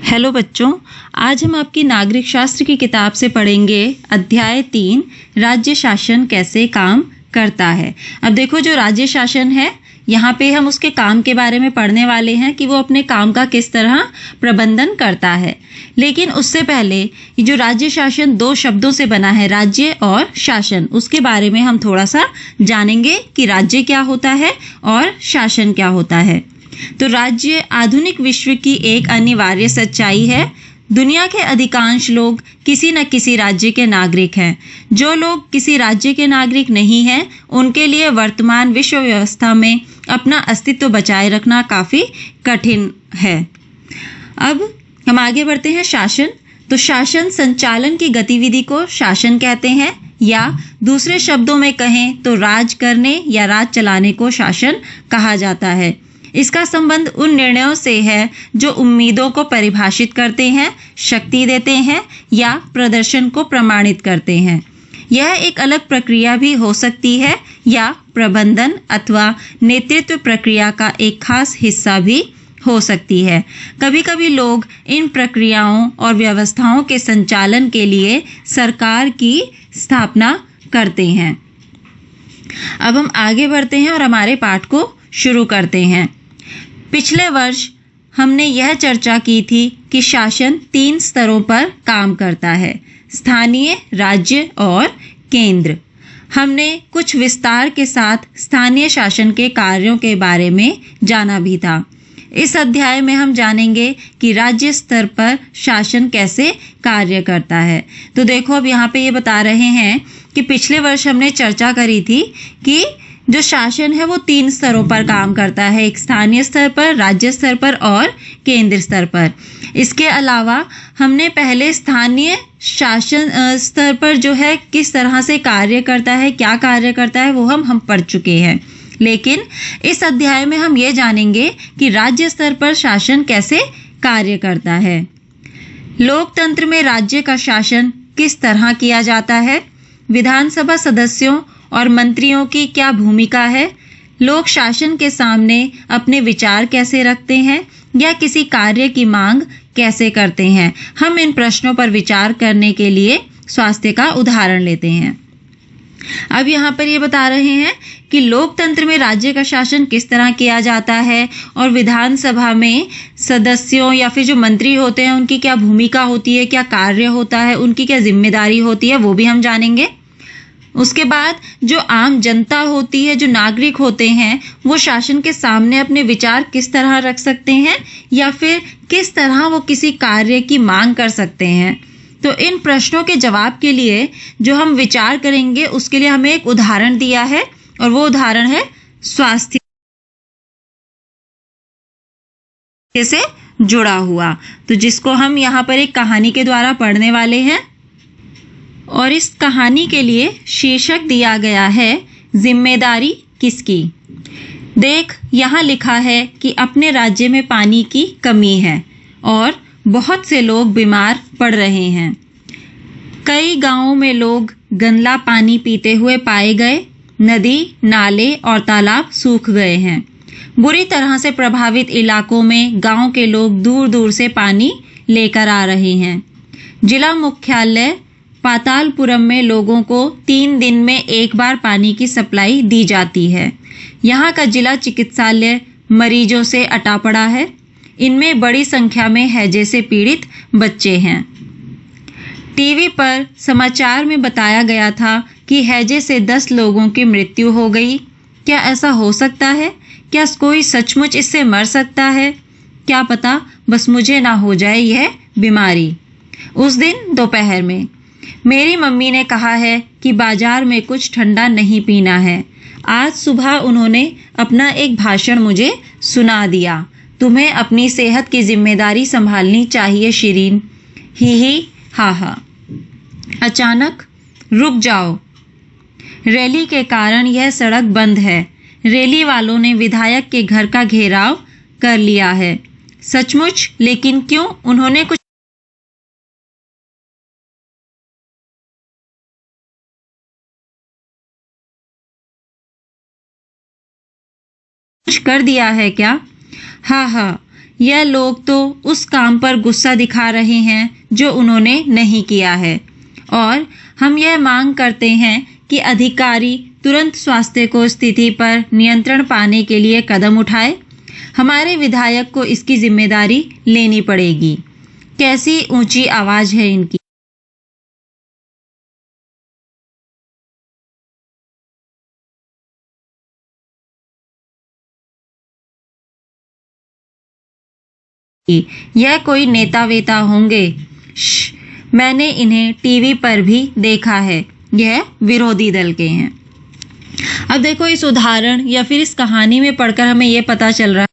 Hello बच्चों, आज हम आपकी नागरिक शास्त्र की किताब से पढ़ेंगे अध्याय 3 राज्य शासन कैसे काम करता है। अब देखो, जो राज्य शासन है यहाँ पे हम उसके काम के बारे में पढ़ने वाले हैं कि वो अपने काम का किस तरह प्रबंधन करता है। लेकिन उससे पहले ये जो राज्य शासन दो शब्दों से बना है, राज्य और शासन, उसके बारे में हम थोड़ा सा जानेंगे कि राज्य क्या होता है और शासन क्या होता है। तो राज्य आधुनिक विश्व की एक अनिवार्य सच्चाई है। दुनिया के अधिकांश लोग किसी न किसी राज्य के नागरिक हैं। जो लोग किसी राज्य के नागरिक नहीं हैं, उनके लिए वर्तमान विश्व व्यवस्था में अपना अस्तित्व बचाए रखना काफी कठिन है। अब हम आगे बढ़ते हैं। शासन, तो शासन संचालन की गतिविधि को शासन कहते हैं, या दूसरे शब्दों में कहें तो राज करने या राज चलाने को शासन कहा जाता है। इसका संबंध उन निर्णयों से है जो उम्मीदों को परिभाषित करते हैं, शक्ति देते हैं या प्रदर्शन को प्रमाणित करते हैं। यह एक अलग प्रक्रिया भी हो सकती है या प्रबंधन अथवा नेतृत्व प्रक्रिया का एक खास हिस्सा भी हो सकती है। कभी कभी लोग इन प्रक्रियाओं और व्यवस्थाओं के संचालन के लिए सरकार की स्थापना करते हैं। अब हम आगे बढ़ते हैं और हमारे पाठ को शुरू करते हैं। पिछले वर्ष हमने यह चर्चा की थी कि शासन 3 स्तरों पर काम करता है: स्थानीय, राज्य और केंद्र। हमने कुछ विस्तार के साथ स्थानीय शासन के कार्यों के बारे में जाना भी था। इस अध्याय में हम जानेंगे कि राज्य स्तर पर शासन कैसे कार्य करता है। तो देखो, अब यहाँ पे ये बता रहे हैं कि पिछले वर्ष हमने चर्चा करी थी कि जो शासन है वो 3 स्तरों पर काम करता है: एक स्थानीय स्तर पर, राज्य स्तर पर और केंद्र स्तर पर। इसके अलावा हमने पहले स्थानीय शासन स्तर पर जो है किस तरह से कार्य करता है, क्या कार्य करता है, वो हम पढ़ चुके हैं। लेकिन इस अध्याय में हम ये जानेंगे कि राज्य स्तर पर शासन कैसे कार्य करता है। लोकतंत्र में राज्य का शासन किस तरह किया जाता है, विधानसभा सदस्यों और मंत्रियों की क्या भूमिका है, लोग शासन के सामने अपने विचार कैसे रखते हैं या किसी कार्य की मांग कैसे करते हैं। हम इन प्रश्नों पर विचार करने के लिए स्वास्थ्य का उदाहरण लेते हैं। अब यहाँ पर ये बता रहे हैं कि लोकतंत्र में राज्य का शासन किस तरह किया जाता है और विधानसभा में सदस्यों या फिर जो मंत्री होते हैं उनकी क्या भूमिका होती है, क्या कार्य होता है, उनकी क्या जिम्मेदारी होती है, वो भी हम जानेंगे। उसके बाद जो आम जनता होती है, जो नागरिक होते हैं, वो शासन के सामने अपने विचार किस तरह रख सकते हैं या फिर किस तरह वो किसी कार्य की मांग कर सकते हैं। तो इन प्रश्नों के जवाब के लिए जो हम विचार करेंगे उसके लिए हमें एक उदाहरण दिया है और वो उदाहरण है स्वास्थ्य से जुड़ा हुआ, तो जिसको हम यहाँ पर एक कहानी के द्वारा पढ़ने वाले हैं। और इस कहानी के लिए शीर्षक दिया गया है जिम्मेदारी किसकी। देख, यहाँ लिखा है कि अपने राज्य में पानी की कमी है और बहुत से लोग बीमार पड़ रहे हैं। कई गांवों में लोग गंदला पानी पीते हुए पाए गए। नदी, नाले और तालाब सूख गए हैं। बुरी तरह से प्रभावित इलाकों में गांव के लोग दूर दूर से पानी लेकर आ रहे हैं। जिला मुख्यालय पातालपुरम में लोगों को 3 दिन में एक बार पानी की सप्लाई दी जाती है। यहाँ का जिला चिकित्सालय मरीजों से अटा पड़ा है। इनमें बड़ी संख्या में हैजे से पीड़ित बच्चे हैं। टीवी पर समाचार में बताया गया था कि हैजे से 10 लोगों की मृत्यु हो गई। क्या ऐसा हो सकता है? क्या कोई सचमुच इससे मर सकता है? क्या पता बस मुझे ना हो जाए यह बीमारी। उस दिन दोपहर में मेरी मम्मी ने कहा है कि बाजार में कुछ ठंडा नहीं पीना है। आज सुबह उन्होंने अपना एक भाषण मुझे सुना दिया। तुम्हें अपनी सेहत की जिम्मेदारी संभालनी चाहिए शिरीन। ही हा हा। अचानक रुक जाओ, रैली के कारण यह सड़क बंद है। रैली वालों ने विधायक के घर का घेराव कर लिया है। सचमुच? लेकिन क्यों? उन्होंने कुछ कर दिया है क्या? हाँ हाँ, यह लोग तो उस काम पर गुस्सा दिखा रहे हैं जो उन्होंने नहीं किया है, और हम यह मांग करते हैं कि अधिकारी तुरंत स्वास्थ्य को स्थिति पर नियंत्रण पाने के लिए कदम उठाए। हमारे विधायक को इसकी जिम्मेदारी लेनी पड़ेगी। कैसी ऊंची आवाज है इनकी। यह कोई नेता वेता होंगे? मैंने इन्हें टीवी पर भी देखा है, यह विरोधी दल के हैं। अब देखो, इस उदाहरण या फिर इस कहानी में पढ़कर हमें यह पता चल रहा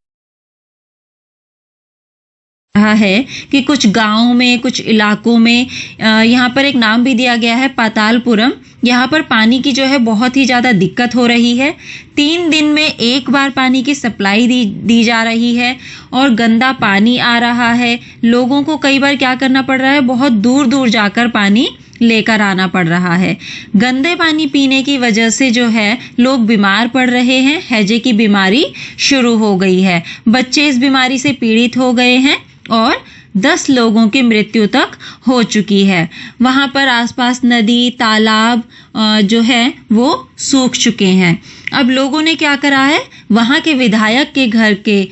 है कि कुछ गांव में, कुछ इलाकों में यहाँ पर एक नाम भी दिया गया है पातालपुरम। यहाँ पर पानी की जो है बहुत ही ज़्यादा दिक्कत हो रही है। 3 दिन में एक बार पानी की सप्लाई दी जा रही है और गंदा पानी आ रहा है। लोगों को कई बार क्या करना पड़ रहा है, बहुत दूर दूर जाकर पानी लेकर आना पड़ रहा है। गंदे पानी पीने की वजह से जो है लोग बीमार पड़ रहे हैं। हैजे की बीमारी शुरू हो गई है। बच्चे इस बीमारी से पीड़ित हो गए हैं और 10 लोगों की मृत्यु तक हो चुकी है। वहां पर आसपास नदी, तालाब जो है वो सूख चुके हैं। अब लोगों ने क्या करा है, वहां के विधायक के घर के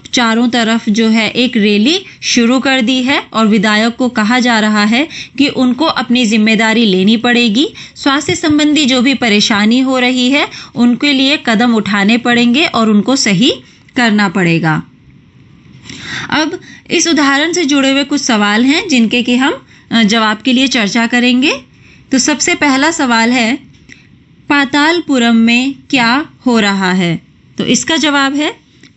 चारों तरफ जो है एक रैली शुरू कर दी है और विधायक को कहा जा रहा है कि उनको अपनी जिम्मेदारी लेनी पड़ेगी। स्वास्थ्य संबंधी जो भी परेशानी हो रही है उनके लिए कदम उठाने पड़ेंगे और उनको सही करना पड़ेगा। अब इस उदाहरण से जुड़े हुए कुछ सवाल हैं जिनके कि हम जवाब के लिए चर्चा करेंगे। तो सबसे पहला सवाल है, पातालपुरम में क्या हो रहा है? तो इसका जवाब है,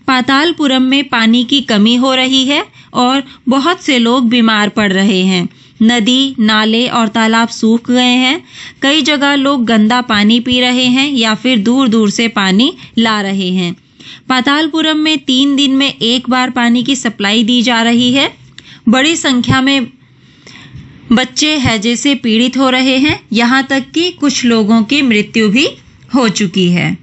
पातालपुरम में पानी की कमी हो रही है और बहुत से लोग बीमार पड़ रहे हैं। नदी, नाले और तालाब सूख गए हैं। कई जगह लोग गंदा पानी पी रहे हैं या फिर दूर दूर से पानी ला रहे हैं। पातालपुरम में 3 दिन में एक बार पानी की सप्लाई दी जा रही है। बड़ी संख्या में बच्चे हैजे से पीड़ित हो रहे हैं, यहाँ तक कि कुछ लोगों की मृत्यु भी हो चुकी है।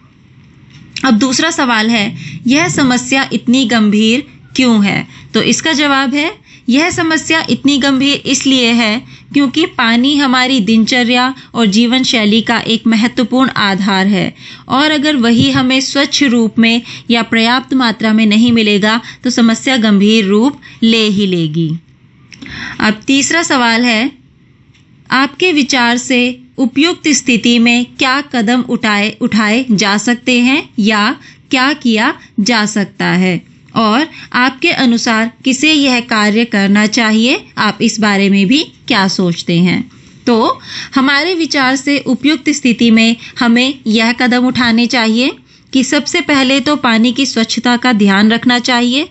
अब दूसरा सवाल है, यह समस्या इतनी गंभीर क्यों है? तो इसका जवाब है, यह समस्या इतनी गंभीर इसलिए है क्योंकि पानी हमारी दिनचर्या और जीवन शैली का एक महत्वपूर्ण आधार है और अगर वही हमें स्वच्छ रूप में या पर्याप्त मात्रा में नहीं मिलेगा तो समस्या गंभीर रूप ले ही लेगी। अब तीसरा सवाल है, आपके विचार से उपयुक्त स्थिति में क्या कदम उठाए जा सकते हैं या क्या किया जा सकता है और आपके अनुसार किसे यह कार्य करना चाहिए? आप इस बारे में भी क्या सोचते हैं? तो हमारे विचार से उपयुक्त स्थिति में हमें यह कदम उठाने चाहिए कि सबसे पहले तो पानी की स्वच्छता का ध्यान रखना चाहिए।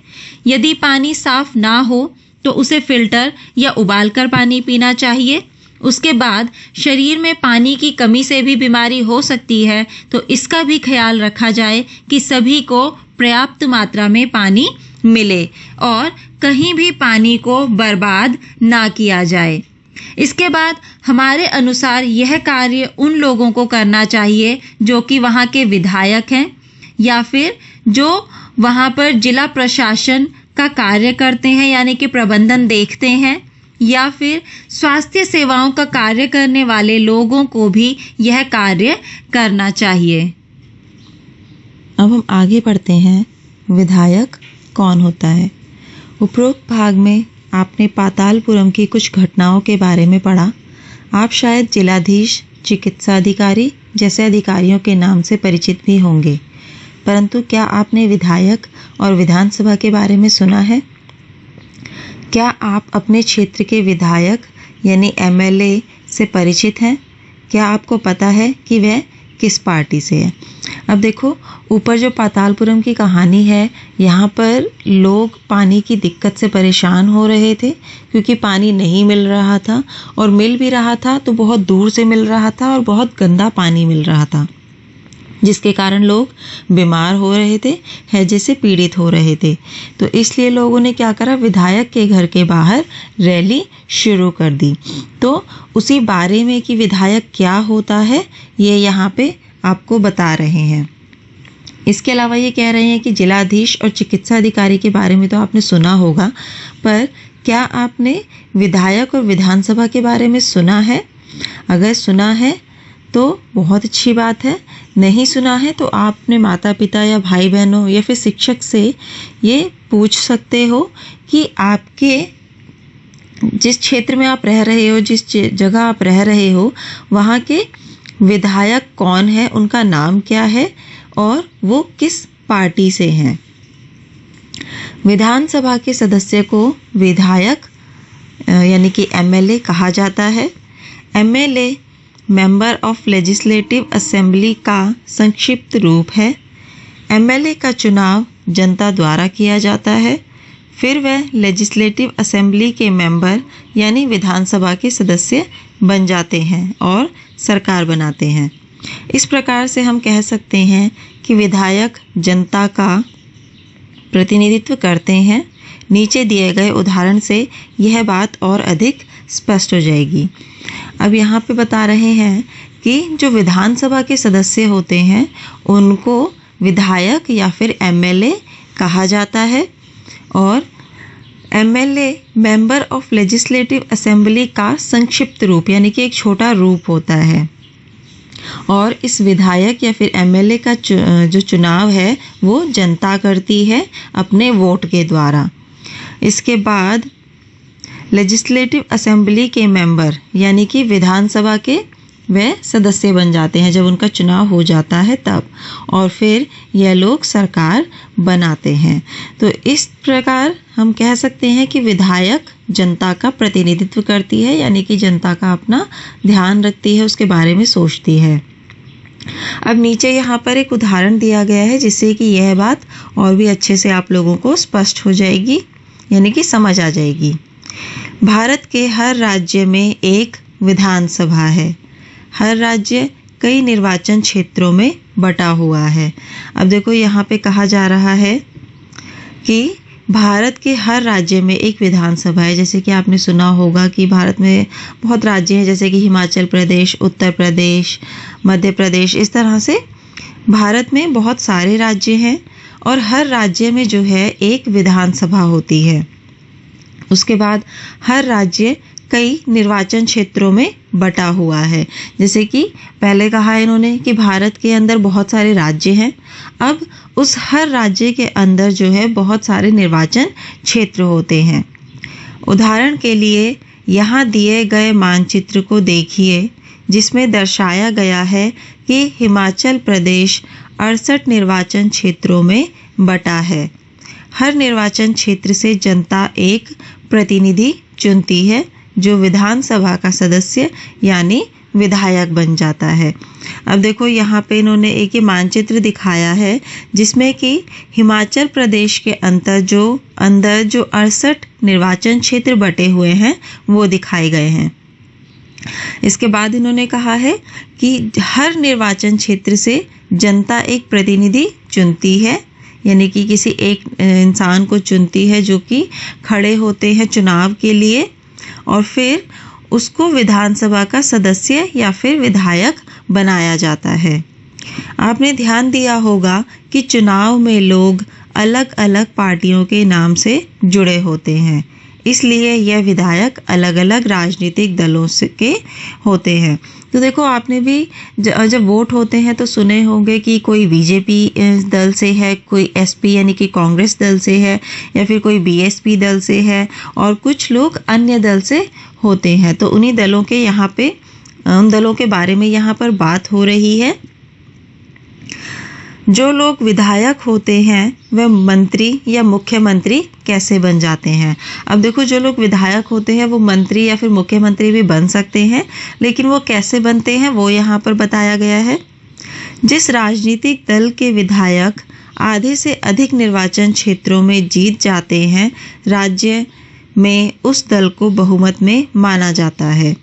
यदि पानी साफ ना हो तो उसे फिल्टर या उबालकर पानी पीना चाहिए। उसके बाद शरीर में पानी की कमी से भी बीमारी हो सकती है, तो इसका भी ख्याल रखा जाए कि सभी को पर्याप्त मात्रा में पानी मिले और कहीं भी पानी को बर्बाद ना किया जाए। इसके बाद हमारे अनुसार यह कार्य उन लोगों को करना चाहिए जो कि वहाँ के विधायक हैं या फिर जो वहाँ पर जिला प्रशासन का कार्य करते हैं यानी कि प्रबंधन देखते हैं या फिर स्वास्थ्य सेवाओं का कार्य करने वाले लोगों को भी यह कार्य करना चाहिए। अब हम आगे बढ़ते हैं, विधायक कौन होता है? उपरोक्त भाग में आपने पातालपुरम की कुछ घटनाओं के बारे में पढ़ा। आप शायद जिलाधीश, चिकित्सा अधिकारी जैसे अधिकारियों के नाम से परिचित भी होंगे, परंतु क्या आपने विधायक और विधानसभा के बारे में सुना है? क्या आप अपने क्षेत्र के विधायक यानी एमएलए से परिचित हैं? क्या आपको पता है कि वह किस पार्टी से है? अब देखो, ऊपर जो पातालपुरम की कहानी है, यहाँ पर लोग पानी की दिक्कत से परेशान हो रहे थे क्योंकि पानी नहीं मिल रहा था और मिल भी रहा था तो बहुत दूर से मिल रहा था और बहुत गंदा पानी मिल रहा था, जिसके कारण लोग बीमार हो रहे थे, हैजे से पीड़ित हो रहे थे। तो इसलिए लोगों ने क्या करा, विधायक के घर के बाहर रैली शुरू कर दी। तो उसी बारे में कि विधायक क्या होता है ये यहाँ पे आपको बता रहे हैं। इसके अलावा ये कह रहे हैं कि जिलाधीश और चिकित्सा अधिकारी के बारे में तो आपने सुना होगा, पर क्या आपने विधायक और विधानसभा के बारे में सुना है? अगर सुना है तो बहुत अच्छी बात है, नहीं सुना है तो आप अपने माता पिता या भाई बहनों या फिर शिक्षक से ये पूछ सकते हो कि आपके जिस क्षेत्र में आप रह रहे हो, जिस जगह आप रह रहे हो, वहाँ के विधायक कौन है, उनका नाम क्या है और वो किस पार्टी से हैं। विधानसभा के सदस्य को विधायक यानी कि एमएलए कहा जाता है। MLA member of legislative assembly का संक्षिप्त रूप है। एमएलए का चुनाव जनता द्वारा किया जाता है, फिर वह लेजिस्लेटिव असेंबली के मेंबर यानी विधानसभा के सदस्य बन जाते हैं और सरकार बनाते हैं। इस प्रकार से हम कह सकते हैं कि विधायक जनता का प्रतिनिधित्व करते हैं। नीचे दिए गए उदाहरण से यह बात और अधिक स्पष्ट हो जाएगी। अब यहाँ पे बता रहे हैं कि जो विधानसभा के सदस्य होते हैं उनको विधायक या फिर एमएलए कहा जाता है, और MLA member of legislative assembly का संक्षिप्त रूप यानी कि एक छोटा रूप होता है। और इस विधायक या फिर एमएलए का जो चुनाव है वो जनता करती है अपने वोट के द्वारा। इसके बाद लेजिस्लेटिव असेंबली के मेंबर यानी कि विधानसभा के वे सदस्य बन जाते हैं जब उनका चुनाव हो जाता है तब, और फिर यह लोग सरकार बनाते हैं। तो इस प्रकार हम कह सकते हैं कि विधायक जनता का प्रतिनिधित्व करती है, यानी कि जनता का अपना ध्यान रखती है, उसके बारे में सोचती है। अब नीचे यहाँ पर एक उदाहरण दिया गया है जिससे कि यह बात और भी अच्छे से आप लोगों को स्पष्ट हो जाएगी, यानी कि समझ आ जाएगी। भारत के हर राज्य में एक विधानसभा है। हर राज्य कई निर्वाचन क्षेत्रों में बटा हुआ है। अब देखो यहाँ पे कहा जा रहा है कि भारत के हर राज्य में एक विधानसभा है। जैसे कि आपने सुना होगा कि भारत में बहुत राज्य हैं, जैसे कि हिमाचल प्रदेश, उत्तर प्रदेश, मध्य प्रदेश, इस तरह से भारत में बहुत सारे राज्य हैं और हर राज्य में जो है एक विधानसभा होती है। उसके बाद हर राज्य कई निर्वाचन क्षेत्रों में बटा हुआ है। जैसे कि पहले कहा है इन्होंने कि भारत के अंदर बहुत सारे राज्य हैं, अब उस हर राज्य के अंदर जो है बहुत सारे निर्वाचन क्षेत्र होते हैं। उदाहरण के लिए यहाँ दिए गए मानचित्र को देखिए जिसमें दर्शाया गया है कि हिमाचल प्रदेश 68 निर्वाचन क्षेत्रों में बटा है। हर निर्वाचन क्षेत्र से जनता एक प्रतिनिधि चुनती है जो विधानसभा का सदस्य यानी विधायक बन जाता है। अब देखो यहाँ पे इन्होंने एक ये मानचित्र दिखाया है जिसमें कि हिमाचल प्रदेश के अंदर जो 68 निर्वाचन क्षेत्र बटे हुए हैं वो दिखाए गए हैं। इसके बाद इन्होंने कहा है कि हर निर्वाचन क्षेत्र से जनता एक प्रतिनिधि चुनती है, यानी कि किसी एक इंसान को चुनती है जो कि खड़े होते हैं चुनाव के लिए, और फिर उसको विधानसभा का सदस्य या फिर विधायक बनाया जाता है। आपने ध्यान दिया होगा कि चुनाव में लोग अलग अलग पार्टियों के नाम से जुड़े होते हैं, इसलिए यह विधायक अलग अलग राजनीतिक दलों से के होते हैं। तो देखो आपने भी जब वोट होते हैं तो सुने होंगे कि कोई बीजेपी दल से है, कोई एसपी यानी कि कांग्रेस दल से है, या फिर कोई बीएसपी दल से है, और कुछ लोग अन्य दल से होते हैं। तो उन्हीं दलों के यहाँ पे उन दलों के बारे में यहाँ पर बात हो रही है। जो लोग विधायक होते हैं वह मंत्री या मुख्यमंत्री कैसे बन जाते हैं। अब देखो जो लोग विधायक होते हैं वो मंत्री या फिर मुख्यमंत्री भी बन सकते हैं, लेकिन वो कैसे बनते हैं वो यहाँ पर बताया गया है। जिस राजनीतिक दल के विधायक आधे से अधिक निर्वाचन क्षेत्रों में जीत जाते हैं, राज्य में उस दल को बहुमत में माना जाता है।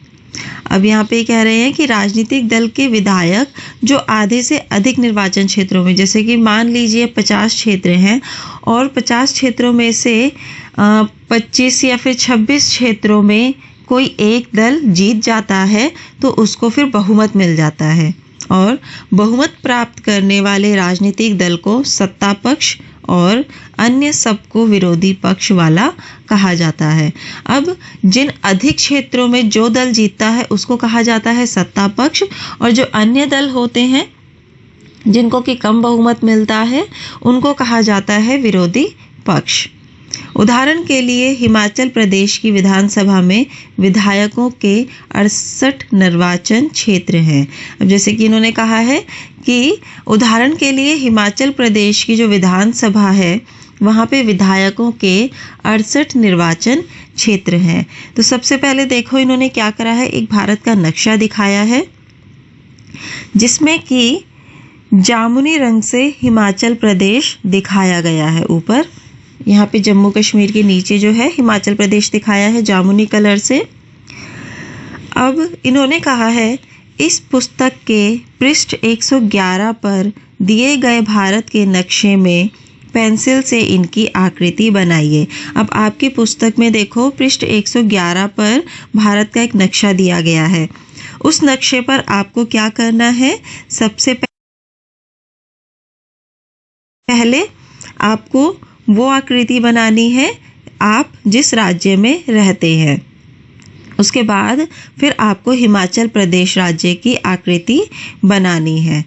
अब यहाँ पे कह रहे हैं कि राजनीतिक दल के विधायक जो आधे से अधिक निर्वाचन क्षेत्रों में, जैसे कि मान लीजिए 50 क्षेत्र हैं और 50 क्षेत्रों में से 25 या फिर 26 क्षेत्रों में कोई एक दल जीत जाता है तो उसको फिर बहुमत मिल जाता है। और बहुमत प्राप्त करने वाले राजनीतिक दल को सत्ता पक्ष और अन्य सबको विरोधी पक्ष वाला कहा जाता है। अब जिन अधिक क्षेत्रों में जो दल जीतता है उसको कहा जाता है सत्ता पक्ष, और जो अन्य दल होते हैं जिनको कि कम बहुमत मिलता है उनको कहा जाता है विरोधी पक्ष। उदाहरण के लिए हिमाचल प्रदेश की विधानसभा में विधायकों के 68 निर्वाचन क्षेत्र हैं। अब जैसे कि इन्होंने कहा है कि उदाहरण के लिए हिमाचल प्रदेश की जो विधानसभा है वहाँ पे विधायकों के 68 निर्वाचन क्षेत्र हैं। तो सबसे पहले देखो इन्होंने क्या करा है, एक भारत का नक्शा दिखाया है जिसमें कि जामुनी रंग से हिमाचल प्रदेश दिखाया गया है। ऊपर यहाँ पे जम्मू कश्मीर के नीचे जो है हिमाचल प्रदेश दिखाया है जामुनी कलर से। अब इन्होंने कहा है इस पुस्तक के पृष्ठ 111 पर दिए गए भारत के नक्शे में पेंसिल से इनकी आकृति बनाइए। अब आपकी पुस्तक में देखो पृष्ठ 111 पर भारत का एक नक्शा दिया गया है। उस नक्शे पर आपको क्या करना है, सबसे पहले आपको वो आकृति बनानी है आप जिस राज्य में रहते हैं। उसके बाद फिर आपको हिमाचल प्रदेश राज्य की आकृति बनानी है।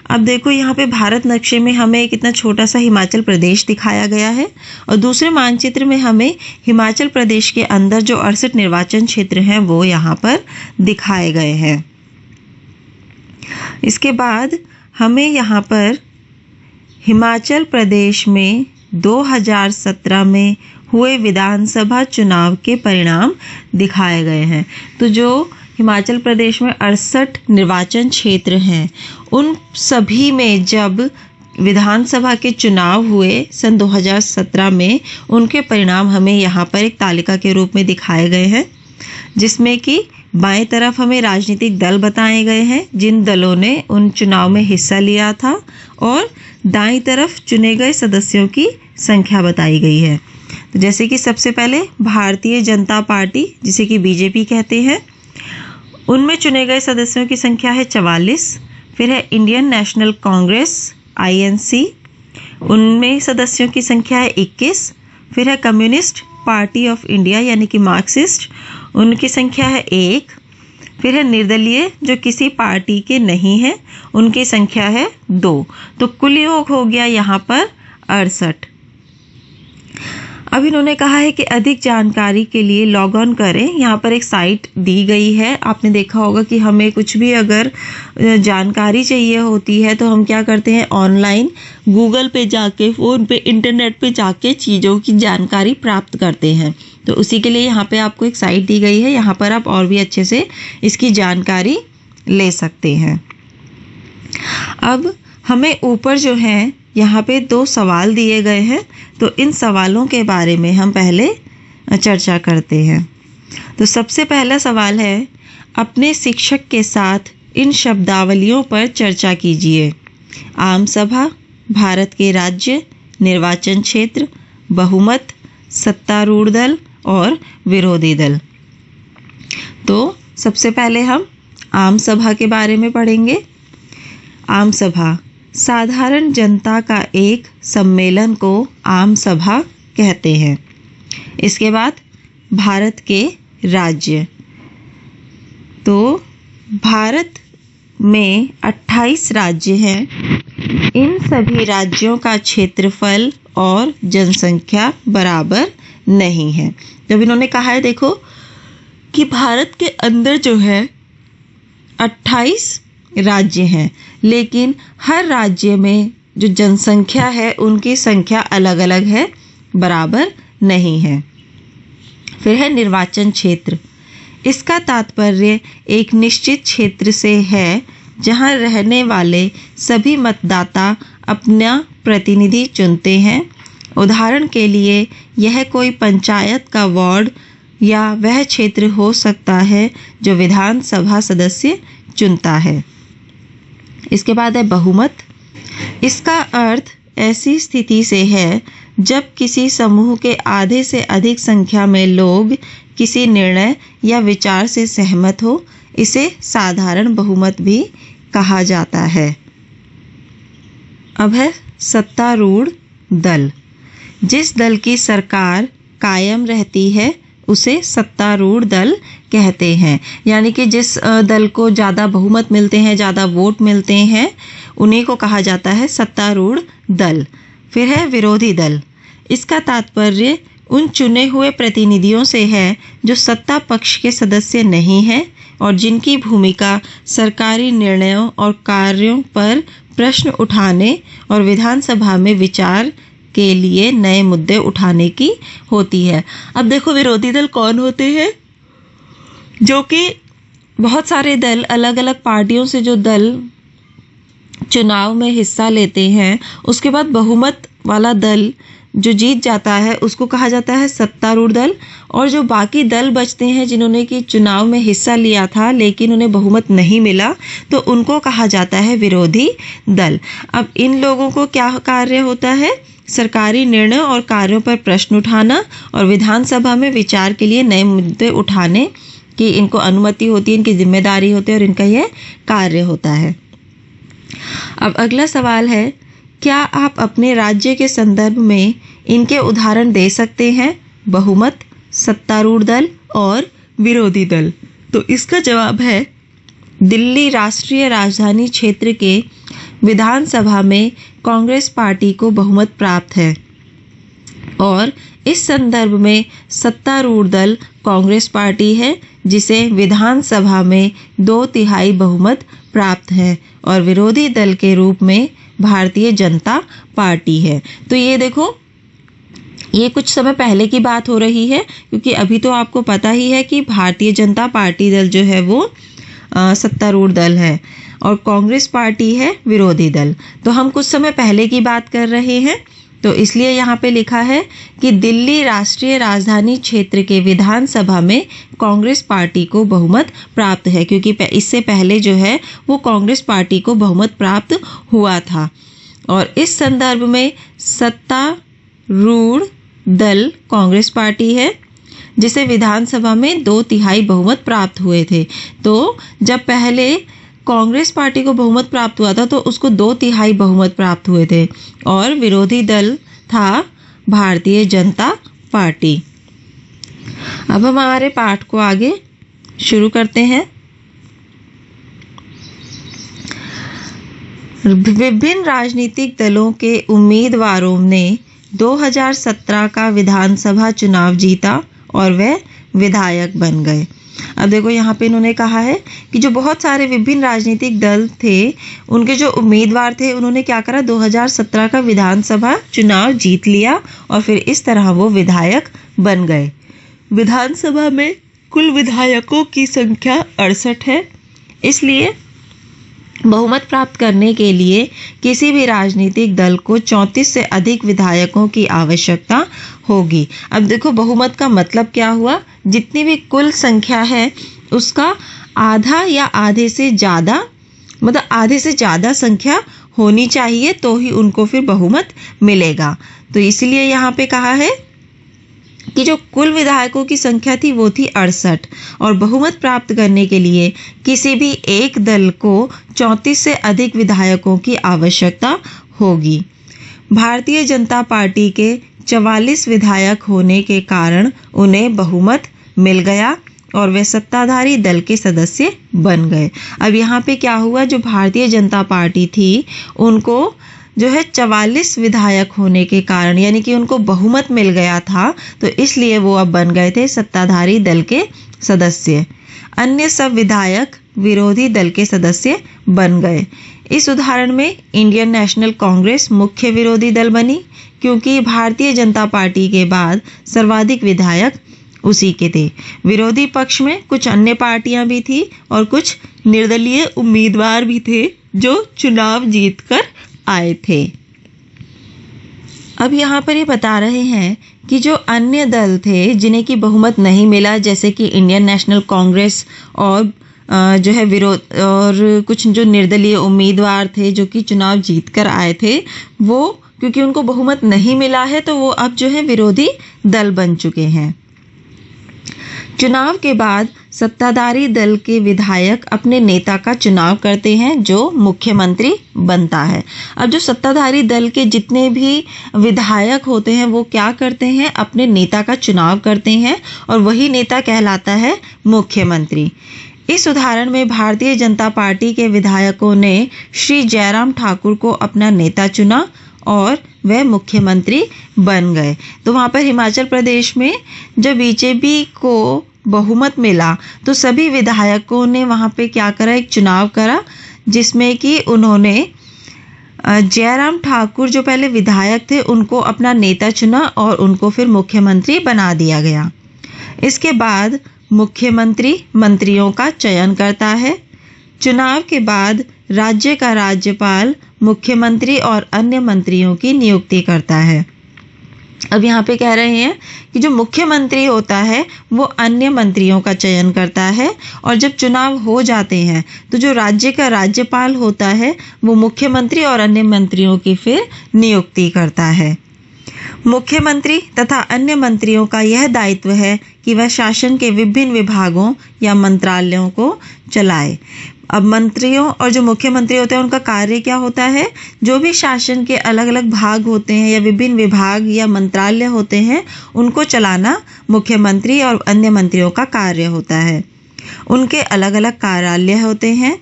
अब देखो यहाँ पे भारत नक्शे में हमें कितना छोटा सा हिमाचल प्रदेश दिखाया गया है और दूसरे मानचित्र में हमें हिमाचल प्रदेश के अंदर जो 68 निर्वाचन क्षेत्र हैं वो यहाँ पर दिखाए गए हैं। इसके बाद हमें यहाँ पर हिमाचल प्रदेश में 2017 में हुए विधानसभा चुनाव के परिणाम दिखाए गए हैं। तो जो हिमाचल प्रदेश में 68 निर्वाचन क्षेत्र हैं उन सभी में जब विधानसभा के चुनाव हुए सन 2017 में, उनके परिणाम हमें यहाँ पर एक तालिका के रूप में दिखाए गए हैं, जिसमें कि बाएं तरफ हमें राजनीतिक दल बताए गए हैं जिन दलों ने उन चुनाव में हिस्सा लिया था, और दाईं तरफ चुने गए सदस्यों की संख्या बताई गई है। तो जैसे कि सबसे पहले भारतीय जनता पार्टी जिसे कि बीजेपी कहते हैं, उनमें चुने गए सदस्यों की संख्या है 44। फिर है इंडियन नेशनल कांग्रेस INC, उनमें सदस्यों की संख्या है 21। फिर है कम्युनिस्ट पार्टी ऑफ इंडिया यानी कि मार्क्सिस्ट, उनकी संख्या है 1। फिर है निर्दलीय जो किसी पार्टी के नहीं है, उनकी संख्या है 2। तो कुल योग हो गया यहाँ पर 68। अब इन्होंने कहा है कि अधिक जानकारी के लिए लॉग ऑन करें। यहाँ पर एक साइट दी गई है। आपने देखा होगा कि हमें कुछ भी अगर जानकारी चाहिए होती है तो हम क्या करते हैं, ऑनलाइन गूगल पे जाके, फ़ोन पे, इंटरनेट पे जाके चीज़ों की जानकारी प्राप्त करते हैं। तो उसी के लिए यहाँ पे आपको एक साइट दी गई है, यहाँ पर आप और भी अच्छे से इसकी जानकारी ले सकते हैं। अब हमें ऊपर जो है यहाँ पे 2 सवाल दिए गए हैं, तो इन सवालों के बारे में हम पहले चर्चा करते हैं। तो सबसे पहला सवाल है, अपने शिक्षक के साथ इन शब्दावलियों पर चर्चा कीजिए। आम सभा, भारत के राज्य, निर्वाचन क्षेत्र, बहुमत, सत्तारूढ़ दल और विरोधी दल। तो सबसे पहले हम आम सभा के बारे में पढ़ेंगे। आम सभा साधारण जनता का एक सम्मेलन को आम सभा कहते हैं। इसके बाद भारत के राज्य, तो भारत में 28 राज्य हैं। इन सभी राज्यों का क्षेत्रफल और जनसंख्या बराबर नहीं है। जब इन्होंने कहा है देखो कि भारत के अंदर जो है 28 राज्य हैं, लेकिन हर राज्य में जो जनसंख्या है उनकी संख्या अलग अलग है, बराबर नहीं है। फिर है निर्वाचन क्षेत्र। इसका तात्पर्य एक निश्चित क्षेत्र से है जहां रहने वाले सभी मतदाता अपना प्रतिनिधि चुनते हैं। उदाहरण के लिए यह कोई पंचायत का वार्ड या वह क्षेत्र हो सकता है जो विधानसभा सदस्य चुनता है। इसके बाद है बहुमत। इसका अर्थ ऐसी स्थिति से है जब किसी समूह के आधे से अधिक संख्या में लोग किसी निर्णय या विचार से सहमत हो। इसे साधारण बहुमत भी कहा जाता है। अब है सत्तारूढ़ दल। जिस दल की सरकार कायम रहती है उसे सत्तारूढ़ दल कहते हैं। यानी कि जिस दल को ज़्यादा बहुमत मिलते हैं, ज़्यादा वोट मिलते हैं, उन्हीं को कहा जाता है सत्तारूढ़ दल। फिर है विरोधी दल। इसका तात्पर्य उन चुने हुए प्रतिनिधियों से है जो सत्ता पक्ष के सदस्य नहीं हैं और जिनकी भूमिका सरकारी निर्णयों और कार्यों पर प्रश्न उठाने और विधानसभा में विचार के लिए नए मुद्दे उठाने की होती है। अब देखो विरोधी दल कौन होते हैं? जो कि बहुत सारे दल, अलग अलग पार्टियों से जो दल चुनाव में हिस्सा लेते हैं, उसके बाद बहुमत वाला दल जो जीत जाता है उसको कहा जाता है सत्तारूढ़ दल। और जो बाकी दल बचते हैं जिन्होंने कि चुनाव में हिस्सा लिया था लेकिन उन्हें बहुमत नहीं मिला, तो उनको कहा जाता है विरोधी दल। अब इन लोगों को क्या कार्य होता है? सरकारी निर्णय और कार्यों पर प्रश्न उठाना और विधानसभा में विचार के लिए नए मुद्दे उठाने की इनको अनुमति होती है, इनकी जिम्मेदारी होती है और इनका यह कार्य होता है। अब अगला सवाल है, क्या आप अपने राज्य के संदर्भ में इनके उदाहरण दे सकते हैं? बहुमत, सत्तारूढ़ दल और विरोधी दल। तो इसका जवाब है दिल्ली राष्ट्रीय राजधानी क्षेत्र के विधानसभा में कांग्रेस पार्टी को बहुमत प्राप्त है और इस संदर्भ में सत्तारूढ़ दल कांग्रेस पार्टी है जिसे विधानसभा में 2/3 बहुमत प्राप्त है और विरोधी दल के रूप में भारतीय जनता पार्टी है। तो ये देखो, ये कुछ समय पहले की बात हो रही है क्योंकि अभी तो आपको पता ही है कि भारतीय जनता पार्टी दल जो है वो सत्तारूढ़ दल है और कांग्रेस पार्टी है विरोधी दल। तो हम कुछ समय पहले की बात कर रहे हैं, तो इसलिए यहाँ पे लिखा है कि दिल्ली राष्ट्रीय राजधानी क्षेत्र के विधानसभा में कांग्रेस पार्टी को बहुमत प्राप्त है, क्योंकि इससे पहले जो है वो कांग्रेस पार्टी को बहुमत प्राप्त हुआ था। और इस संदर्भ में सत्तारूढ़ दल कांग्रेस पार्टी है जिसे विधानसभा में 2/3 बहुमत प्राप्त हुए थे। तो जब पहले कांग्रेस पार्टी को बहुमत प्राप्त हुआ था तो उसको 2/3 बहुमत प्राप्त हुए थे और विरोधी दल था भारतीय जनता पार्टी। अब हम हमारे पाठ को आगे शुरू करते हैं। विभिन्न राजनीतिक दलों के उम्मीदवारों ने 2017 का विधानसभा चुनाव जीता और वे विधायक बन गए। अब देखो यहाँ पे इन्होंने कहा है कि जो बहुत सारे विभिन्न राजनीतिक दल थे, उनके जो उम्मीदवार थे, उन्होंने क्या करा, 2017 का विधानसभा चुनाव जीत लिया और फिर इस तरह वो विधायक बन गए। विधानसभा में कुल विधायकों की संख्या 68 है। इसलिए बहुमत प्राप्त करने के लिए किसी भी राजनीतिक दल को 34 से अधिक विधायकों की आवश्यकता होगी। अब देखो बहुमत का मतलब क्या हुआ, जितनी भी कुल संख्या है उसका आधा या आधे से ज़्यादा, मतलब आधे से ज़्यादा संख्या होनी चाहिए तो ही उनको फिर बहुमत मिलेगा। तो इसलिए यहाँ पे कहा है कि जो कुल विधायकों की संख्या थी वो थी 68 और बहुमत प्राप्त करने के लिए किसी भी एक दल को 34 से अधिक विधायकों की आवश्यकता होगी। भारतीय जनता पार्टी के 44 विधायक होने के कारण उन्हें बहुमत मिल गया और वे सत्ताधारी दल के सदस्य बन गए। अब यहाँ पे क्या हुआ, जो भारतीय जनता पार्टी थी उनको जो है 44 विधायक होने के कारण, यानी कि उनको बहुमत मिल गया था, तो इसलिए वो अब बन गए थे सत्ताधारी दल के सदस्य। अन्य सब विधायक विरोधी दल के सदस्य बन गए। इस उदाहरण में इंडियन नेशनल कांग्रेस मुख्य विरोधी दल बनी क्योंकि भारतीय जनता पार्टी के बाद सर्वाधिक विधायक उसी के थे। विरोधी पक्ष में कुछ अन्य पार्टियां भी थी और कुछ निर्दलीय उम्मीदवार भी थे जो चुनाव जीतकर आए थे। अब यहाँ पर ये बता रहे हैं कि जो अन्य दल थे जिन्हें की बहुमत नहीं मिला, जैसे कि इंडियन नेशनल कांग्रेस और जो है विरोध और कुछ जो निर्दलीय उम्मीदवार थे जो कि चुनाव जीतकर आए थे, वो क्योंकि उनको बहुमत नहीं मिला है तो वो अब जो है विरोधी दल बन चुके हैं। चुनाव के बाद सत्ताधारी दल के विधायक अपने नेता का चुनाव करते हैं जो मुख्यमंत्री बनता है। अब जो सत्ताधारी दल के जितने भी विधायक होते हैं वो क्या करते हैं, अपने नेता का चुनाव करते हैं और वही नेता कहलाता है मुख्यमंत्री। इस उदाहरण में भारतीय जनता पार्टी के विधायकों ने श्री जयराम ठाकुर को अपना नेता चुना और वह मुख्यमंत्री बन गए। तो वहाँ पर हिमाचल प्रदेश में जब बीजेपी को बहुमत मिला तो सभी विधायकों ने वहाँ पे क्या करा, एक चुनाव करा जिसमें कि उन्होंने जयराम ठाकुर जो पहले विधायक थे उनको अपना नेता चुना और उनको फिर मुख्यमंत्री बना दिया गया। इसके बाद मुख्यमंत्री मंत्रियों का चयन करता है। चुनाव के बाद राज्य का राज्यपाल मुख्यमंत्री और अन्य मंत्रियों की नियुक्ति करता है। अब यहाँ पे कह रहे हैं कि जो मुख्यमंत्री होता है वो अन्य मंत्रियों का चयन करता है और जब चुनाव हो जाते हैं तो जो राज्य का राज्यपाल होता है वो मुख्यमंत्री और अन्य मंत्रियों की फिर नियुक्ति करता है। मुख्यमंत्री तथा अन्य मंत्रियों का यह दायित्व है कि वह शासन के विभिन्न विभागों या मंत्रालयों को चलाए। अब मंत्रियों और जो मुख्यमंत्री होते हैं उनका कार्य क्या होता है, जो भी शासन के अलग अलग भाग होते हैं या विभिन्न विभाग या मंत्रालय होते हैं उनको चलाना मुख्यमंत्री और अन्य मंत्रियों का कार्य होता है। उनके अलग अलग कार्यालय होते हैं।